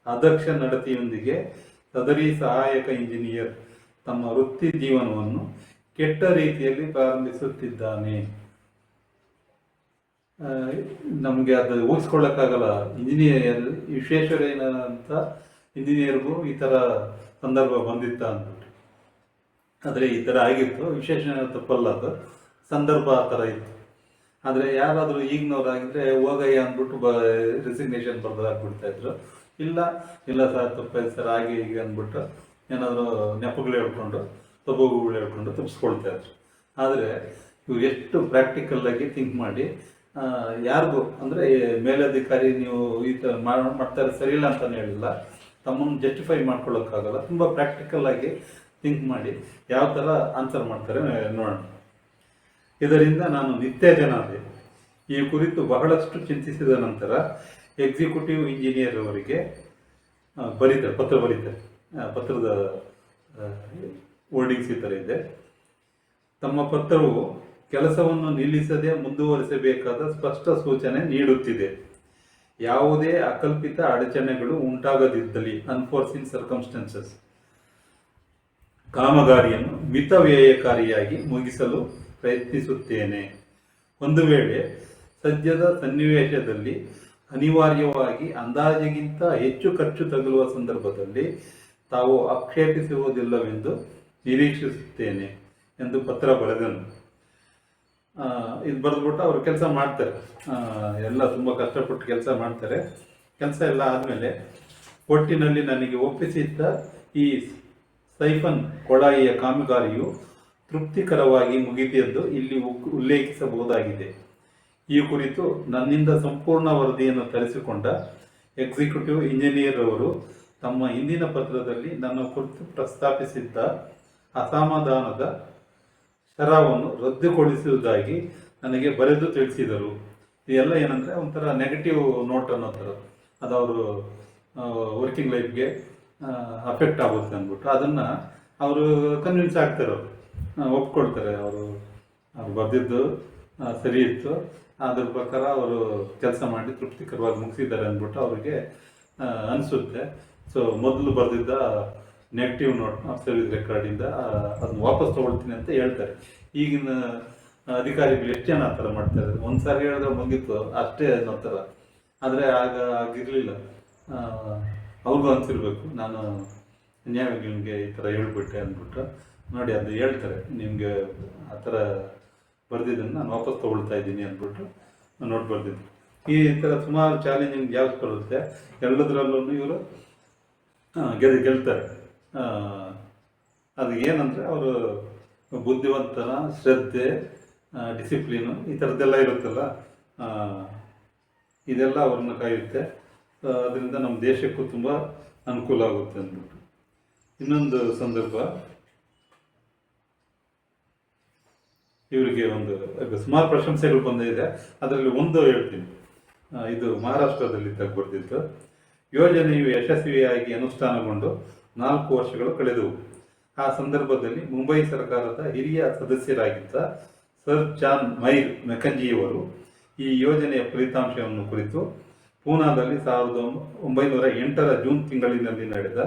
ಅದಕ್ಷ ನಡತೆಯೊಂದಿಗೆ ಸದರಿ ಸಹಾಯಕ ಇಂಜಿನಿಯರ್ ತಮ್ಮ ವೃತ್ತಿ ಜೀವನವನ್ನು ಕೆಟ್ಟ ರೀತಿಯಲ್ಲಿ ಪ್ರಾರಂಭಿಸುತ್ತಿದ್ದಾನೆ. ನಮಗೆ ಅದು ಊಹಿಸ್ಕೊಳ್ಳೋಕ್ಕಾಗಲ್ಲ. ಇಂಜಿನಿಯರ್ ವಿಶ್ವೇಶ್ವರಯ್ಯನಂತ ಇಂಜಿನಿಯರ್ಗೂ ಈ ಥರ ಸಂದರ್ಭ ಬಂದಿತ್ತ ಅಂದ್ಬಿಟ್ಟು. ಆದರೆ ಈ ಥರ ಆಗಿತ್ತು. ವಿಶ್ವೇಶ್ವರಯ್ಯನ ತಪ್ಪಲ್ಲ, ಅದು ಸಂದರ್ಭ ಆ ಥರ ಇತ್ತು. ಆದರೆ ಯಾರಾದರೂ ಈಗಿನವರಾಗಿದ್ದರೆ ಹೋಗಯ್ಯ ಅಂದ್ಬಿಟ್ಟು ರೆಸಿಗ್ನೇಷನ್ ಬರೆದಾಕ್ಬಿಡ್ತಾ ಇದ್ರು. ಇಲ್ಲ ಸರ್ ತಪ್ಪಾಯ್ತು ಸರ್ ಹಾಗೆ ಹೀಗೆ ಅಂದ್ಬಿಟ್ಟು ಏನಾದರೂ ನೆಪಗಳು ಹೇಳ್ಕೊಂಡು ತಪ್ಪುಗಳು ಹೇಳ್ಕೊಂಡು ತಪ್ಪಿಸ್ಕೊಳ್ತಾ ಇದ್ರು. ಆದರೆ ಇವ್ರು ಎಷ್ಟು ಪ್ರಾಕ್ಟಿಕಲ್ಲಾಗಿ ಥಿಂಕ್ ಮಾಡಿ ಯಾರಿಗೂ ಅಂದರೆ ಮೇಲಧಿಕಾರಿ ನೀವು ಈ ಥರ ಮಾಡ್ತಾರೆ ಸರಿಯಿಲ್ಲ ಅಂತಲೇ ಹೇಳಿಲ್ಲ, ತಮ್ಮನ್ನು ಜಸ್ಟಿಫೈ ಮಾಡ್ಕೊಳ್ಳೋಕ್ಕಾಗಲ್ಲ. ತುಂಬ ಪ್ರಾಕ್ಟಿಕಲ್ಲಾಗಿ ಥಿಂಕ್ ಮಾಡಿ ಯಾವ ಥರ ಆನ್ಸರ್ ಮಾಡ್ತಾರೆ ನೋಡೋಣ. ಇದರಿಂದ ನಾನು ನಿತ್ಯಜನಾದೆ. ಈ ಕುರಿತು ಬಹಳಷ್ಟು ಚಿಂತಿಸಿದ ನಂತರ ಎಕ್ಸಿಕ್ಯೂಟಿವ್ ಇಂಜಿನಿಯರ್ ಅವರಿಗೆ ಪತ್ರ ಬರೀತಾರೆ. ಪತ್ರದ ವರ್ಡಿಂಗ್ಸ್ ಈ ಥರ ಇದೆ: ತಮ್ಮ ಪತ್ರವು ಕೆಲಸವನ್ನು ನಿಲ್ಲಿಸದೆ ಮುಂದುವರಿಸಬೇಕಾದ ಸ್ಪಷ್ಟ ಸೂಚನೆ ನೀಡುತ್ತಿದೆ. ಯಾವುದೇ ಅಕಲ್ಪಿತ ಅಡಚಣೆಗಳು ಉಂಟಾಗದಿದ್ದಲ್ಲಿ ಅನ್ಫೋರ್ಸಿನ್ ಸರ್ಕಮ್ಸ್ಟೆನ್ಸಸ್ ಕಾಮಗಾರಿಯನ್ನು ಮಿತವ್ಯಯಕಾರಿಯಾಗಿ ಮುಗಿಸಲು ಪ್ರಯತ್ನಿಸುತ್ತೇನೆ. ಒಂದು ವೇಳೆ ಸದ್ಯದ ಸನ್ನಿವೇಶದಲ್ಲಿ ಅನಿವಾರ್ಯವಾಗಿ ಅಂದಾಜಿಗಿಂತ ಹೆಚ್ಚು ಖರ್ಚು ತಗುಲುವ ಸಂದರ್ಭದಲ್ಲಿ ತಾವು ಆಕ್ಷೇಪಿಸುವುದಿಲ್ಲವೆಂದು ನಿರೀಕ್ಷಿಸುತ್ತೇನೆ ಎಂದು ಪತ್ರ ಬರೆದನು. ಇದು ಬರೆದ್ಬಿಟ್ಟು ಅವರು ಕೆಲಸ ಮಾಡ್ತಾರೆ. ಎಲ್ಲ ತುಂಬ ಕಷ್ಟಪಟ್ಟು ಕೆಲಸ ಮಾಡ್ತಾರೆ. ಕೆಲಸ ಎಲ್ಲ ಆದಮೇಲೆ ಒಟ್ಟಿನಲ್ಲಿ ನನಗೆ ಒಪ್ಪಿಸಿದ್ದ ಈ ಸೈಫನ್ ಕೊಳಾಯಿಯ ಕಾಮಗಾರಿಯು ತೃಪ್ತಿಕರವಾಗಿ ಮುಗಿದೆಂದು ಇಲ್ಲಿ ಉಲ್ಲೇಖಿಸಬಹುದಾಗಿದೆ. ಈ ಕುರಿತು ನನ್ನಿಂದ ಸಂಪೂರ್ಣ ವರದಿಯನ್ನು ತರಿಸಿಕೊಂಡ ಎಕ್ಸಿಕ್ಯೂಟಿವ್ ಇಂಜಿನಿಯರ್ ಅವರು ತಮ್ಮ ಹಿಂದಿನ ಪತ್ರದಲ್ಲಿ ನನ್ನ ಕುರಿತು ಪ್ರಸ್ತಾಪಿಸಿದ್ದ ಅಸಮಾಧಾನದ ಶರವನ್ನು ರದ್ದುಗೊಳಿಸುವುದಾಗಿ ನನಗೆ ಬರೆದು ತಿಳಿಸಿದರು. ಇದೆಲ್ಲ ಏನಂದರೆ ಒಂಥರ ನೆಗೆಟಿವ್ ನೋಟ್ ಅನ್ನೋ ಥರ, ಅದು ಅವರು ವರ್ಕಿಂಗ್ ಲೈಫ್ಗೆ ಅಫೆಕ್ಟ್ ಆಗುತ್ತೆ ಅಂದ್ಬಿಟ್ಟು ಅದನ್ನು ಅವರು ಕನ್ವಿನ್ಸ್ ಆಗ್ತಾರೆ. ಅವರು ಒಪ್ಕೊಳ್ತಾರೆ. ಅವರು ಬರೆದಿದ್ದು ಸರಿ ಇತ್ತು, ಅದ್ರ ಪ್ರಕಾರ ಅವರು ಕೆಲಸ ಮಾಡಿ ತೃಪ್ತಿಕರವಾಗಿ ಮುಗಿಸಿದ್ದಾರೆ ಅಂದ್ಬಿಟ್ಟು ಅವರಿಗೆ ಅನಿಸುತ್ತೆ. ಸೊ ಮೊದಲು ಬರೆದಿದ್ದ ನೆಗೆಟಿವ್ ನೋಟ್ ಸರ್ವಿಸ್ ರೆಕಾರ್ಡಿಂದ ಅದನ್ನ ವಾಪಸ್ ತೊಗೊಳ್ತೀನಿ ಅಂತ ಹೇಳ್ತಾರೆ. ಈಗಿನ ಅಧಿಕಾರಿಗಳು ಎಷ್ಟು ಜನ ಆ ಥರ ಮಾಡ್ತಾರೆ? ಒಂದು ಸಾರಿ ಹೇಳಿದ್ರೆ ಮುಗಿತು ಅಷ್ಟೇ ಅನ್ನೋ ಥರ. ಆದರೆ ಆಗಿರಲಿಲ್ಲ. ಅವ್ರಿಗೂ ಅನಿಸಿರ್ಬೇಕು, ನಾನು ನ್ಯಾಯಗಳಿಗೆ ಈ ಥರ ಹೇಳ್ಬಿಟ್ಟೆ ಅಂದ್ಬಿಟ್ಟು. ನೋಡಿ ಅದು ಹೇಳ್ತಾರೆ, ನಿಮಗೆ ಆ ಥರ ಬರೆದಿದ್ದನ್ನು ನಾನು ವಾಪಸ್ ತೊಗೊಳ್ತಾ ಇದ್ದೀನಿ ಅಂದ್ಬಿಟ್ಟು ನೋಟ್ ಬರೆದಿದ್ದು. ಈ ಥರ ಸುಮಾರು ಚಾಲೆಂಜಿಂಗ್ ಜಾಬ್ಸ್ ಬರುತ್ತೆ. ಎಲ್ಲದರಲ್ಲೂ ಇವರು ಗೆಲ್ತಾರೆ. ಅದು ಏನಂದರೆ ಅವರು ಬುದ್ಧಿವಂತನ, ಶ್ರದ್ಧೆ, ಡಿಸಿಪ್ಲಿನು ಈ ಥರದ್ದೆಲ್ಲ ಇರುತ್ತಲ್ಲ, ಇದೆಲ್ಲ ಅವ್ರನ್ನ ಕಾಯುತ್ತೆ. ಅದರಿಂದ ನಮ್ಮ ದೇಶಕ್ಕೂ ತುಂಬ ಅನುಕೂಲ ಆಗುತ್ತೆ ಅಂದ್ಬಿಟ್ಟು. ಇನ್ನೊಂದು ಸಂದರ್ಭ, ಇವರಿಗೆ ಒಂದು ಸುಮಾರು ಪ್ರಶಂಸೆಗಳು ಬಂದಿದೆ. ಅದರಲ್ಲಿ ಒಂದು ಹೇಳ್ತೀನಿ. ಇದು ಮಹಾರಾಷ್ಟ್ರದಲ್ಲಿ ಬರೆದಿದ್ದು. ಯೋಜನೆಯು ಯಶಸ್ವಿಯಾಗಿ ಅನುಷ್ಠಾನಗೊಂಡು 4 ವರ್ಷಗಳು ಕಳೆದವು. ಆ ಸಂದರ್ಭದಲ್ಲಿ ಮುಂಬೈ ಸರ್ಕಾರದ ಹಿರಿಯ ಸದಸ್ಯರಾಗಿದ್ದ ಸರ್ ಜಾನ್ ಮೈರ್ ಮೆಕಂಜಿಯವರು ಈ ಯೋಜನೆಯ ಫಲಿತಾಂಶವನ್ನು ಕುರಿತು ಪೂನಾದಲ್ಲಿ 1908 ಜೂನ್ ತಿಂಗಳಿನಲ್ಲಿ ನಡೆದ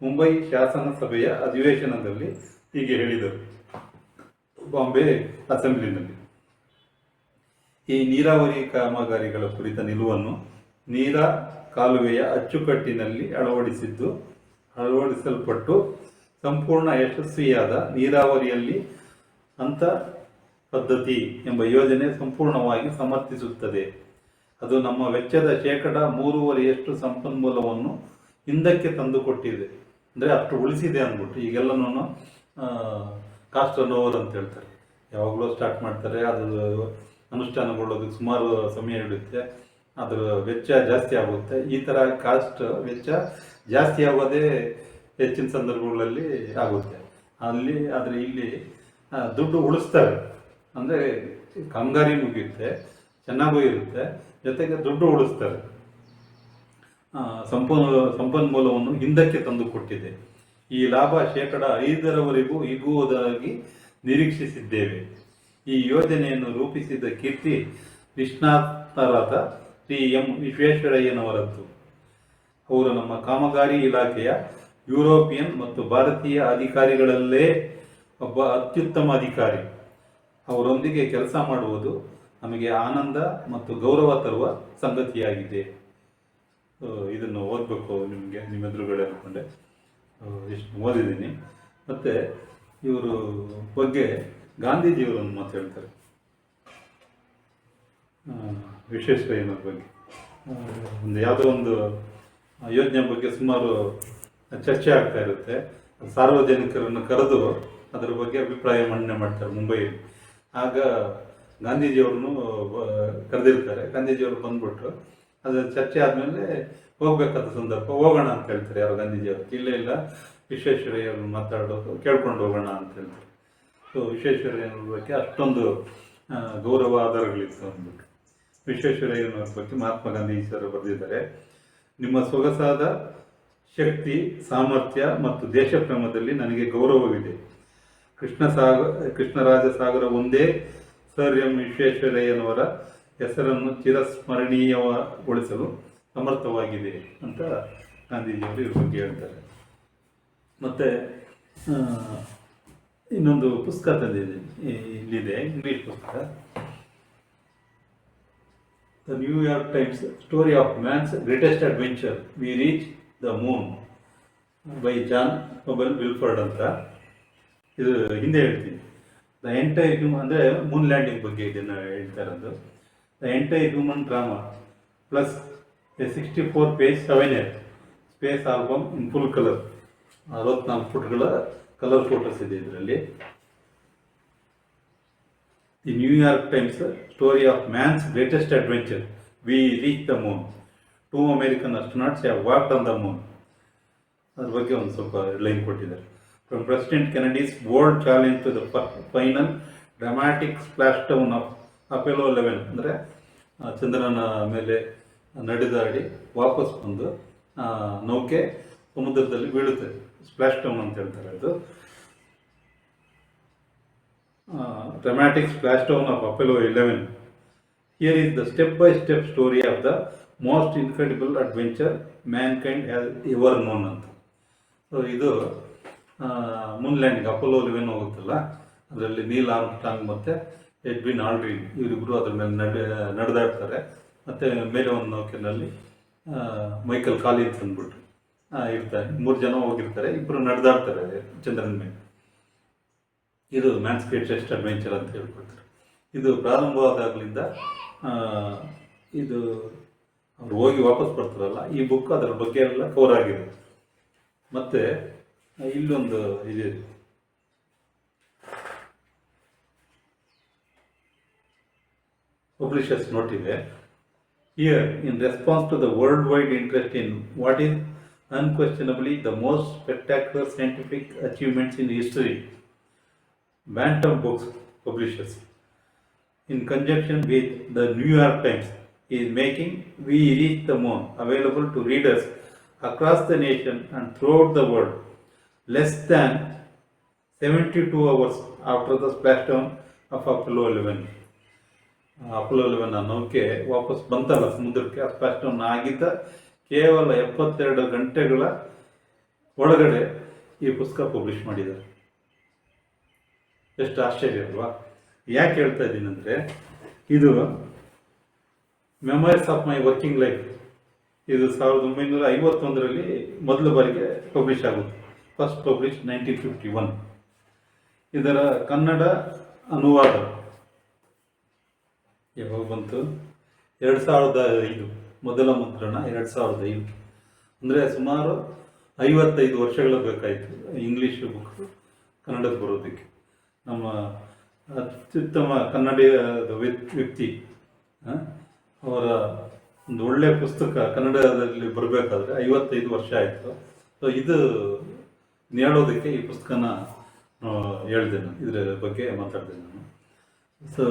ಮುಂಬೈ ಶಾಸನ ಸಭೆಯ ಅಧಿವೇಶನದಲ್ಲಿ ಹೀಗೆ ಹೇಳಿದರು: ಬಾಂಬೆ ಅಸೆಂಬ್ಲಿನಲ್ಲಿ. ಈ ನೀರಾವರಿ ಕಾಮಗಾರಿಗಳ ಕುರಿತ ನಿಲುವನ್ನು ನೀರಾ ಕಾಲುವೆಯ ಅಚ್ಚುಕಟ್ಟಿನಲ್ಲಿ ಅಳವಡಿಸಲ್ಪಟ್ಟು ಸಂಪೂರ್ಣ ಯಶಸ್ವಿಯಾದ ನೀರಾವರಿಯಲ್ಲಿ ಹಂತ ಪದ್ಧತಿ ಎಂಬ ಯೋಜನೆ ಸಂಪೂರ್ಣವಾಗಿ ಸಮರ್ಥಿಸುತ್ತದೆ. ಅದು ನಮ್ಮ ವೆಚ್ಚದ 3.5% ಸಂಪನ್ಮೂಲವನ್ನು ಹಿಂದಕ್ಕೆ ತಂದುಕೊಟ್ಟಿದೆ. ಅಂದರೆ ಅಷ್ಟು ಉಳಿಸಿದೆ ಅಂದ್ಬಿಟ್ಟು. ಈಗೆಲ್ಲನೂ ಕಾಸ್ಟ್ ಟರ್ನ್ ಓವರ್ ಅಂತ ಹೇಳ್ತಾರೆ. ಯಾವಾಗಲೂ ಸ್ಟಾರ್ಟ್ ಮಾಡ್ತಾರೆ, ಅದು ಅನುಷ್ಠಾನಗೊಳ್ಳೋದಕ್ಕೆ ಸುಮಾರು ಸಮಯ ಹಿಡಿಯುತ್ತೆ, ಅದರ ವೆಚ್ಚ ಜಾಸ್ತಿ ಆಗುತ್ತೆ. ಈ ಥರ ವೆಚ್ಚ ಜಾಸ್ತಿ ಆಗೋದೇ ಹೆಚ್ಚಿನ ಸಂದರ್ಭಗಳಲ್ಲಿ ಆಗುತ್ತೆ. ಆದರೆ ಇಲ್ಲಿ ದುಡ್ಡು ಉಳಿಸ್ತಾರೆ. ಅಂದರೆ ಕಾಮಗಾರಿ ಮುಗಿಯುತ್ತೆ, ಚೆನ್ನಾಗೂ ಇರುತ್ತೆ, ಜೊತೆಗೆ ದುಡ್ಡು ಉಳಿಸ್ತಾರೆ. ಸಂಪನ್ಮೂಲವನ್ನು ಹಿಂದಕ್ಕೆ ತಂದುಕೊಟ್ಟಿದೆ. ಈ ಲಾಭ 5% ಹಿಗ್ಗುವುದಾಗಿ ನಿರೀಕ್ಷಿಸಿದ್ದೇವೆ. ಈ ಯೋಜನೆಯನ್ನು ರೂಪಿಸಿದ ಕೀರ್ತಿ ನಿಷ್ಣಾತರಾದ ಶ್ರೀ ಎಂ ವಿಶ್ವೇಶ್ವರಯ್ಯನವರದ್ದು. ಅವರು ನಮ್ಮ ಕಾಮಗಾರಿ ಇಲಾಖೆಯ ಯುರೋಪಿಯನ್ ಮತ್ತು ಭಾರತೀಯ ಅಧಿಕಾರಿಗಳಲ್ಲೇ ಒಬ್ಬ ಅತ್ಯುತ್ತಮ ಅಧಿಕಾರಿ. ಅವರೊಂದಿಗೆ ಕೆಲಸ ಮಾಡುವುದು ನಮಗೆ ಆನಂದ ಮತ್ತು ಗೌರವ ತರುವ ಸಂಗತಿಯಾಗಿದೆ. ಇದನ್ನು ಓದಬೇಕು ನಿಮ್ಮೆದುರುಗಡೆ ಅಂದ್ಕೊಂಡೆ ಇಷ್ಟು ಓದಿದ್ದೀನಿ. ಮತ್ತು ಇವರು ಬಗ್ಗೆ ಗಾಂಧೀಜಿಯವರನ್ನು ಮಾತು ಹೇಳ್ತಾರೆ, ವಿಶ್ವೇಶ್ವರಯ್ಯನವ್ರ ಬಗ್ಗೆ. ಯಾವುದೋ ಒಂದು ಯೋಜನೆ ಬಗ್ಗೆ ಸುಮಾರು ಚರ್ಚೆ ಆಗ್ತಾ ಇರುತ್ತೆ. ಸಾರ್ವಜನಿಕರನ್ನು ಕರೆದು ಅದರ ಬಗ್ಗೆ ಅಭಿಪ್ರಾಯ ಮಂಡನೆ ಮಾಡ್ತಾರೆ ಮುಂಬೈಯಲ್ಲಿ. ಆಗ ಗಾಂಧೀಜಿಯವ್ರನ್ನು ಕರೆದಿರ್ತಾರೆ. ಗಾಂಧೀಜಿಯವರು ಬಂದ್ಬಿಟ್ಟು ಅದು ಚರ್ಚೆ ಆದಮೇಲೆ ಹೋಗ್ಬೇಕಾದ ಸಂದರ್ಭ ಹೋಗೋಣ ಅಂತ ಹೇಳ್ತಾರೆ. ಯಾರು ಗಾಂಧೀಜಿಯವರು ಇಲ್ಲ ವಿಶ್ವೇಶ್ವರಯ್ಯವ್ರನ್ನ ಮಾತಾಡೋದು ಕೇಳ್ಕೊಂಡು ಹೋಗೋಣ ಅಂತ ಹೇಳ್ತಾರೆ. ಸೊ ವಿಶ್ವೇಶ್ವರಯ್ಯನವ್ರ ಬಗ್ಗೆ ಅಷ್ಟೊಂದು ಗೌರವ ಆಧಾರಗಳಿತ್ತು ಅಂದ್ಬಿಟ್ಟು. ವಿಶ್ವೇಶ್ವರಯ್ಯನವ್ರ ಬಗ್ಗೆ ಮಹಾತ್ಮ ಗಾಂಧೀಜಿಯವರು ಬರೆದಿದ್ದಾರೆ, ನಿಮ್ಮ ಸೊಗಸಾದ ಶಕ್ತಿ, ಸಾಮರ್ಥ್ಯ ಮತ್ತು ದೇಶಪ್ರೇಮದಲ್ಲಿ ನನಗೆ ಗೌರವವಿದೆ. ಕೃಷ್ಣರಾಜಸಾಗರ ಒಂದೇ ಸರ್ ಎಂ ವಿಶ್ವೇಶ್ವರಯ್ಯನವರ ಹೆಸರನ್ನು ಚಿರಸ್ಮರಣೀಯಗೊಳಿಸಲು ಸಮರ್ಥವಾಗಿದೆ ಅಂತ ಗಾಂಧೀಜಿಯವರು ಇವ್ರ ಬಗ್ಗೆ ಹೇಳ್ತಾರೆ. ಮತ್ತು ಇನ್ನೊಂದು ಪುಸ್ತಕ ತಂದಿದ್ದೀನಿ, ಇಲ್ಲಿದೆ, ಇಂಗ್ಲೀಷ್ ಪುಸ್ತಕ. The New York Times story of man's greatest adventure, we reach the moon by John Noble Wilford ಅಂತ. ಇದು ಹಿಂದೆ ಹೇಳ್ತೀನಿ. ದ ಎಂಟೈರ್ ಹ್ಯೂಮನ್, ಅಂದರೆ ಮೂನ್ ಲ್ಯಾಂಡಿಂಗ್ ಬಗ್ಗೆ ಇದನ್ನು ಹೇಳ್ತಾ ಇರೋದು. The entire human drama plus a 64 page 7 space album in full colour. 64 ಫುಟ್ಗಳ ಕಲರ್ ಫೋಟೋಸ್ ಇದೆ ಇದರಲ್ಲಿ. The New York Times story of man's greatest adventure, we reach the moon, 2 American astronauts have walked on the moon. ಅದ್ರ ಬಗ್ಗೆ ಒಂದು ಸ್ವಲ್ಪ line ಕೊಟ್ಟಿದ್ದಾರೆ. From President Kennedy's bold challenge to the final dramatic splash down of Apollo 11, ಅಂದರೆ ಚಂದ್ರನ ಮೇಲೆ ನಡೆದಾಡಿ ವಾಪಸ್ ಬಂದು ನೌಕೆ ಸಮುದ್ರದಲ್ಲಿ ಬೀಳುತ್ತೆ, ಸ್ಪ್ಲಾಶ್ ಡೌನ್ ಅಂತ ಹೇಳ್ತಾರೆ. ಅದು dramatic splash down of Apollo 11. Here is the step by step story of the most incredible adventure mankind has ever known ಅಂತ. ಸೊ ಇದು ಮೂನ್ ಲ್ಯಾಂಡಿಂಗ್ ಅಪೋಲೋ 11 ಹೋಗುತ್ತಲ್ಲ, ಅದರಲ್ಲಿ ನೀಲ್ ಆರ್ಮ್ಸ್ಟ್ರಾಂಗ್ ಮತ್ತು ಎಡ್ವಿನ್ ಆಲ್ಡ್ರಿನ್ ಇವರಿಬ್ಬರು ಅದ್ರ ಮೇಲೆ ನಡೆದಾಡ್ತಾರೆ. ಮತ್ತು ಮೇಲೆ ಒಂದು ನೌಕೆನಲ್ಲಿ ಮೈಕಲ್ ಕಾಲಿನ್ಸ್ ಅಂದ್ಬಿಟ್ಟು ಇರ್ತಾರೆ. 3 ಜನ ಹೋಗಿರ್ತಾರೆ, 2 ನಡೆದಾಡ್ತಾರೆ ಚಂದ್ರನ ಮೇಲೆ. ಇದು ಮ್ಯಾನ್ಸ್ ಗ್ರೇಟೆಸ್ಟ್ ಅಡ್ವೆಂಚರ್ ಅಂತ ಹೇಳ್ಕೊಳ್ತಾರೆ. ಇದು ಪ್ರಾರಂಭವಾದಾಗಲಿಂದ ಇದು ಅವ್ರು ಹೋಗಿ ವಾಪಸ್ ಬರ್ತಾರಲ್ಲ, ಈ ಬುಕ್ ಅದರ ಬಗ್ಗೆ ಎಲ್ಲ ಕವರ್ ಆಗಿದೆ. ಮತ್ತು ಇಲ್ಲೊಂದು ಇದೆ, ಪಬ್ಲಿಷರ್ಸ್ ನೋಟ್ ಇದೆ. Here in response to the world wide interest in what is unquestionably the most spectacular scientific achievements in history, Bantam Books Publishers, in conjunction with the New York Times, is making We Reach the Moon available to readers across the nation and throughout the world, less than 72 hours after the splashdown of Apollo 11. Apollo 11 ನೌಕೆ ವಾಪಸ್ ಬಂತಲ್ಲ ಸಮುದ್ರಕ್ಕೆ, ಆ ಸ್ಪ್ಲಾಶ್ಡೌನ್ ಆಗಿದ್ದ ಕೇವಲ 72 ಗಂಟೆಗಳ ಒಳಗಡೆ ಈ ಪುಸ್ತಕ ಪಬ್ಲಿಷ್ ಮಾಡಿದ್ದಾರೆ. ಎಷ್ಟು ಆಶ್ಚರ್ಯ ಅಲ್ವಾ? ಯಾಕೆ ಹೇಳ್ತಾ ಇದ್ದೀನಿ ಅಂದರೆ, ಇದು memories of my working life, ಇದು 1951ರಲ್ಲಿ ಮೊದಲ ಬಾರಿಗೆ ಪಬ್ಲಿಷ್ ಆಗುತ್ತೆ. First publish 1951. ಇದರ ಕನ್ನಡ ಅನುವಾದ ಯಾವಾಗ ಬಂತು? 2005. ಮೊದಲ ಮುದ್ರಣ 2005. ಅಂದರೆ ಸುಮಾರು 55 ವರ್ಷಗಳು ಬೇಕಾಯಿತು ಇಂಗ್ಲೀಷ್ ಬುಕ್ ಕನ್ನಡಕ್ಕೆ ಬರೋದಕ್ಕೆ. ನಮ್ಮ ಅತ್ಯುತ್ತಮ ಕನ್ನಡದ ವ್ಯಕ್ತಿ ಅವರ ಒಂದು ಒಳ್ಳೆಯ ಪುಸ್ತಕ ಕನ್ನಡದಲ್ಲಿ ಬರಬೇಕಾದ್ರೆ 55 ವರ್ಷ ಆಯಿತು. ಸೊ ಇದು ಹೇಳೋದಕ್ಕೆ ಈ ಪುಸ್ತಕನ ಹೇಳಿದೆ ನಾನು, ಇದರ ಬಗ್ಗೆ ಮಾತಾಡಿದೆ ನಾನು. ಸೊ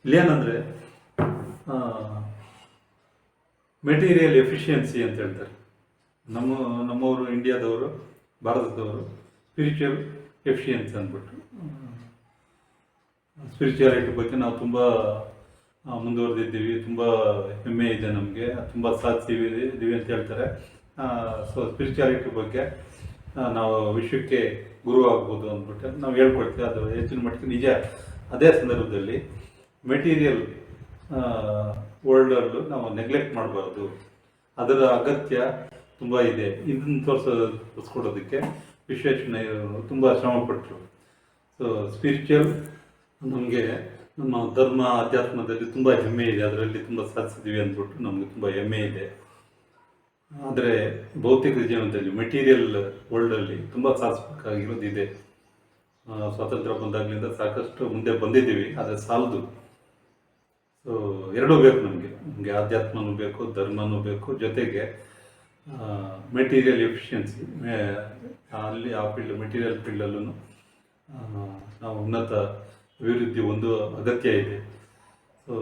ಇಲ್ಲೇನಂದರೆ ಮೆಟೀರಿಯಲ್ ಎಫಿಷಿಯನ್ಸಿ ಅಂತ ಹೇಳ್ತಾರೆ. ನಮ್ಮವರು ಇಂಡಿಯಾದವರು, ಭಾರತದವರು ಸ್ಪಿರಿಚುವಲ್ ಎಫಿಷಿಯನ್ಸಿ ಅಂದ್ಬಿಟ್ಟು, ಸ್ಪಿರಿಚುಯಾಲಿಟಿ ಬಗ್ಗೆ ನಾವು ತುಂಬ ಮುಂದುವರೆದಿದ್ದೀವಿ, ತುಂಬ ಹೆಮ್ಮೆ ಇದೆ ನಮಗೆ, ತುಂಬ ಸಾಧಿಸಿದ್ದೀವಿ ಅಂತ ಹೇಳ್ತಾರೆ. ಸೊ ಸ್ಪಿರಿಚುಯಾಲಿಟಿ ಬಗ್ಗೆ ನಾವು ವಿಶ್ವಕ್ಕೆ ಗುರು ಆಗ್ಬೋದು ಅಂದ್ಬಿಟ್ಟು ನಾವು ಹೇಳ್ಕೊಳ್ತೀವಿ. ಅದು ಹೆಚ್ಚಿನ ಮಟ್ಟಿಗೆ ನಿಜ. ಅದೇ ಸಂದರ್ಭದಲ್ಲಿ ಮೆಟೀರಿಯಲ್ ವರ್ಲ್ಡಲ್ಲೂ ನಾವು ನೆಗ್ಲೆಕ್ಟ್ ಮಾಡಬಾರ್ದು, ಅದರ ಅಗತ್ಯ ತುಂಬ ಇದೆ. ಇದನ್ನು ತೋರಿಸ್ಕೊಡೋದಕ್ಕೆ ವಿಶ್ವೇಶ್ವರಯ್ಯನವರು ತುಂಬ ಶ್ರಮಪಟ್ಟರು. ಸೊ ಸ್ಪಿರಿಚುವಲ್ ನಮಗೆ ನಮ್ಮ ಧರ್ಮ ಅಧ್ಯಾತ್ಮದಲ್ಲಿ ತುಂಬ ಹೆಮ್ಮೆ ಇದೆ, ಅದರಲ್ಲಿ ತುಂಬ ಸಾಧಿಸಿದ್ದೀವಿ ಅಂದ್ಬಿಟ್ಟು ನಮಗೆ ತುಂಬ ಹೆಮ್ಮೆ ಇದೆ. ಆದರೆ ಭೌತಿಕ ಜೀವನದಲ್ಲಿ ಮೆಟೀರಿಯಲ್ ವರ್ಲ್ಡಲ್ಲಿ ತುಂಬ ಸಾಧಿಸಬೇಕಾಗಿರೋದಿದೆ. ಸ್ವಾತಂತ್ರ್ಯ ಬಂದಾಗಲಿಂದ ಸಾಕಷ್ಟು ಮುಂದೆ ಬಂದಿದ್ದೀವಿ, ಆದರೆ ಸಾಲದು. ಸೊ ಎರಡೂ ಬೇಕು ನಮಗೆ ಆಧ್ಯಾತ್ಮನೂ ಬೇಕು, ಧರ್ಮನೂ ಬೇಕು, ಜೊತೆಗೆ ಮೆಟೀರಿಯಲ್ ಎಫಿಷಿಯನ್ಸಿ ಅಲ್ಲಿ ಆ ಮೆಟೀರಿಯಲ್ ಫೀಲ್ಡಲ್ಲೂ ನಾವು ಉನ್ನತ ಅಭಿವೃದ್ಧಿ ಒಂದು ಅಗತ್ಯ ಇದೆ. ಸೊ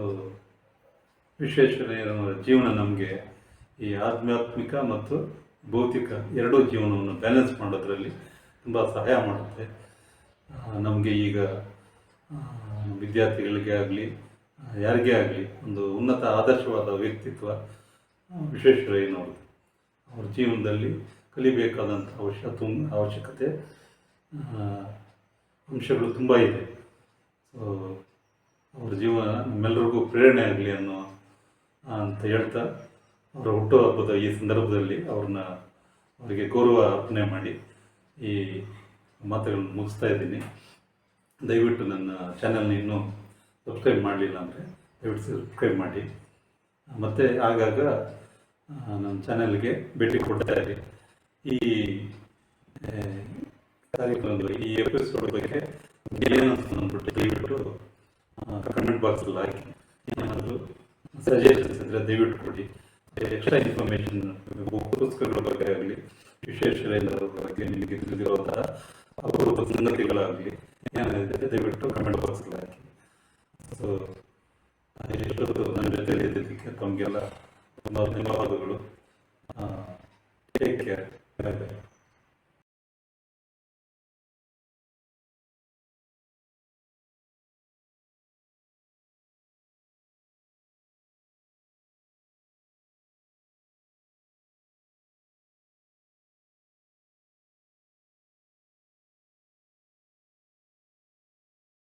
ವಿಶ್ವೇಶ್ವರಯ್ಯನವರ ಜೀವನ ನಮಗೆ ಈ ಆಧ್ಯಾತ್ಮಿಕ ಮತ್ತು ಭೌತಿಕ ಎರಡೂ ಜೀವನವನ್ನು ಬ್ಯಾಲೆನ್ಸ್ ಮಾಡೋದ್ರಲ್ಲಿ ತುಂಬ ಸಹಾಯ ಮಾಡುತ್ತೆ. ನಮಗೆ ಈಗ ವಿದ್ಯಾರ್ಥಿಗಳಿಗೆ ಆಗಲಿ ಯಾರಿಗೇ ಆಗಲಿ ಒಂದು ಉನ್ನತ ಆದರ್ಶವಾದ ವ್ಯಕ್ತಿತ್ವ ವಿಶ್ವೇಶ್ವರಯ್ಯನವರು. ಅವ್ರ ಜೀವನದಲ್ಲಿ ಕಲಿಬೇಕಾದಂಥ ಅವಶ್ಯಕತೆ ಅಂಶಗಳು ತುಂಬ ಇದೆ. ಸೊ ಅವ್ರ ಜೀವನ ನಮ್ಮೆಲ್ಲರಿಗೂ ಪ್ರೇರಣೆ ಆಗಲಿ ಅಂತ ಹೇಳ್ತಾ, ಅವರ ಹುಟ್ಟುಹಬ್ಬದ ಈ ಸಂದರ್ಭದಲ್ಲಿ ಅವರಿಗೆ ಗೌರವ ಅರ್ಪಣೆ ಮಾಡಿ ಈ ಮಾತುಗಳನ್ನು ಮುಗಿಸ್ತಾ ಇದ್ದೀನಿ. ದಯವಿಟ್ಟು ನನ್ನ ಚಾನಲ್ನ ಇನ್ನೂ ಸಬ್ಸ್ಕ್ರೈಬ್ ಮಾಡಲಿಲ್ಲ ಅಂದರೆ ದಯವಿಟ್ಟು ಸಬ್ಸ್ಕ್ರೈಬ್ ಮಾಡಿ. ಮತ್ತು ಆಗಾಗ ನನ್ನ ಚಾನಲ್ಗೆ ಭೇಟಿ ಕೊಡ್ತಾ ಇರಿ. ಈ ಕಾರ್ಯಕ್ರಮದಲ್ಲಿ ಈ ಎಪಿಸೋಡ್ ಬಗ್ಗೆ ಏನು ಅಂದ್ಬಿಟ್ಟು ದಯವಿಟ್ಟು ಕಮೆಂಟ್ ಬಾಕ್ಸಲ್ಲಿ ಹಾಕಿ. ಏನಾದರೂ ಸಜೆಷನ್ಸ್ ಇದ್ದರೆ ದಯವಿಟ್ಟು ಕೊಡಿ. ಎಕ್ಸ್ಟ್ರಾ ಇನ್ಫಾರ್ಮೇಷನ್ ಪುಸ್ತಕಗಳ ಬಗ್ಗೆ ಆಗಲಿ, ವಿಶ್ವೇಶ್ವರಯ್ಯನವರ ಬಗ್ಗೆ ನಿಮಗೆ ತಿಳಿದಿರುವಂತಹ ಅಪರೂಪದ ಸಂಗತಿಗಳಾಗಲಿ ಏನಿದೆ ದಯವಿಟ್ಟು ಕಮೆಂಟ್ ಬಾಕ್ಸಲ್ಲಿ ಹಾಕಿ. ಸೊ ಇಷ್ಟೊತ್ತು ನನ್ನ ಜೊತೆಯಲ್ಲಿ ಇದ್ದಕ್ಕೆ ತಮಗೆಲ್ಲ ತುಂಬ ಧನ್ಯವಾದಗಳು.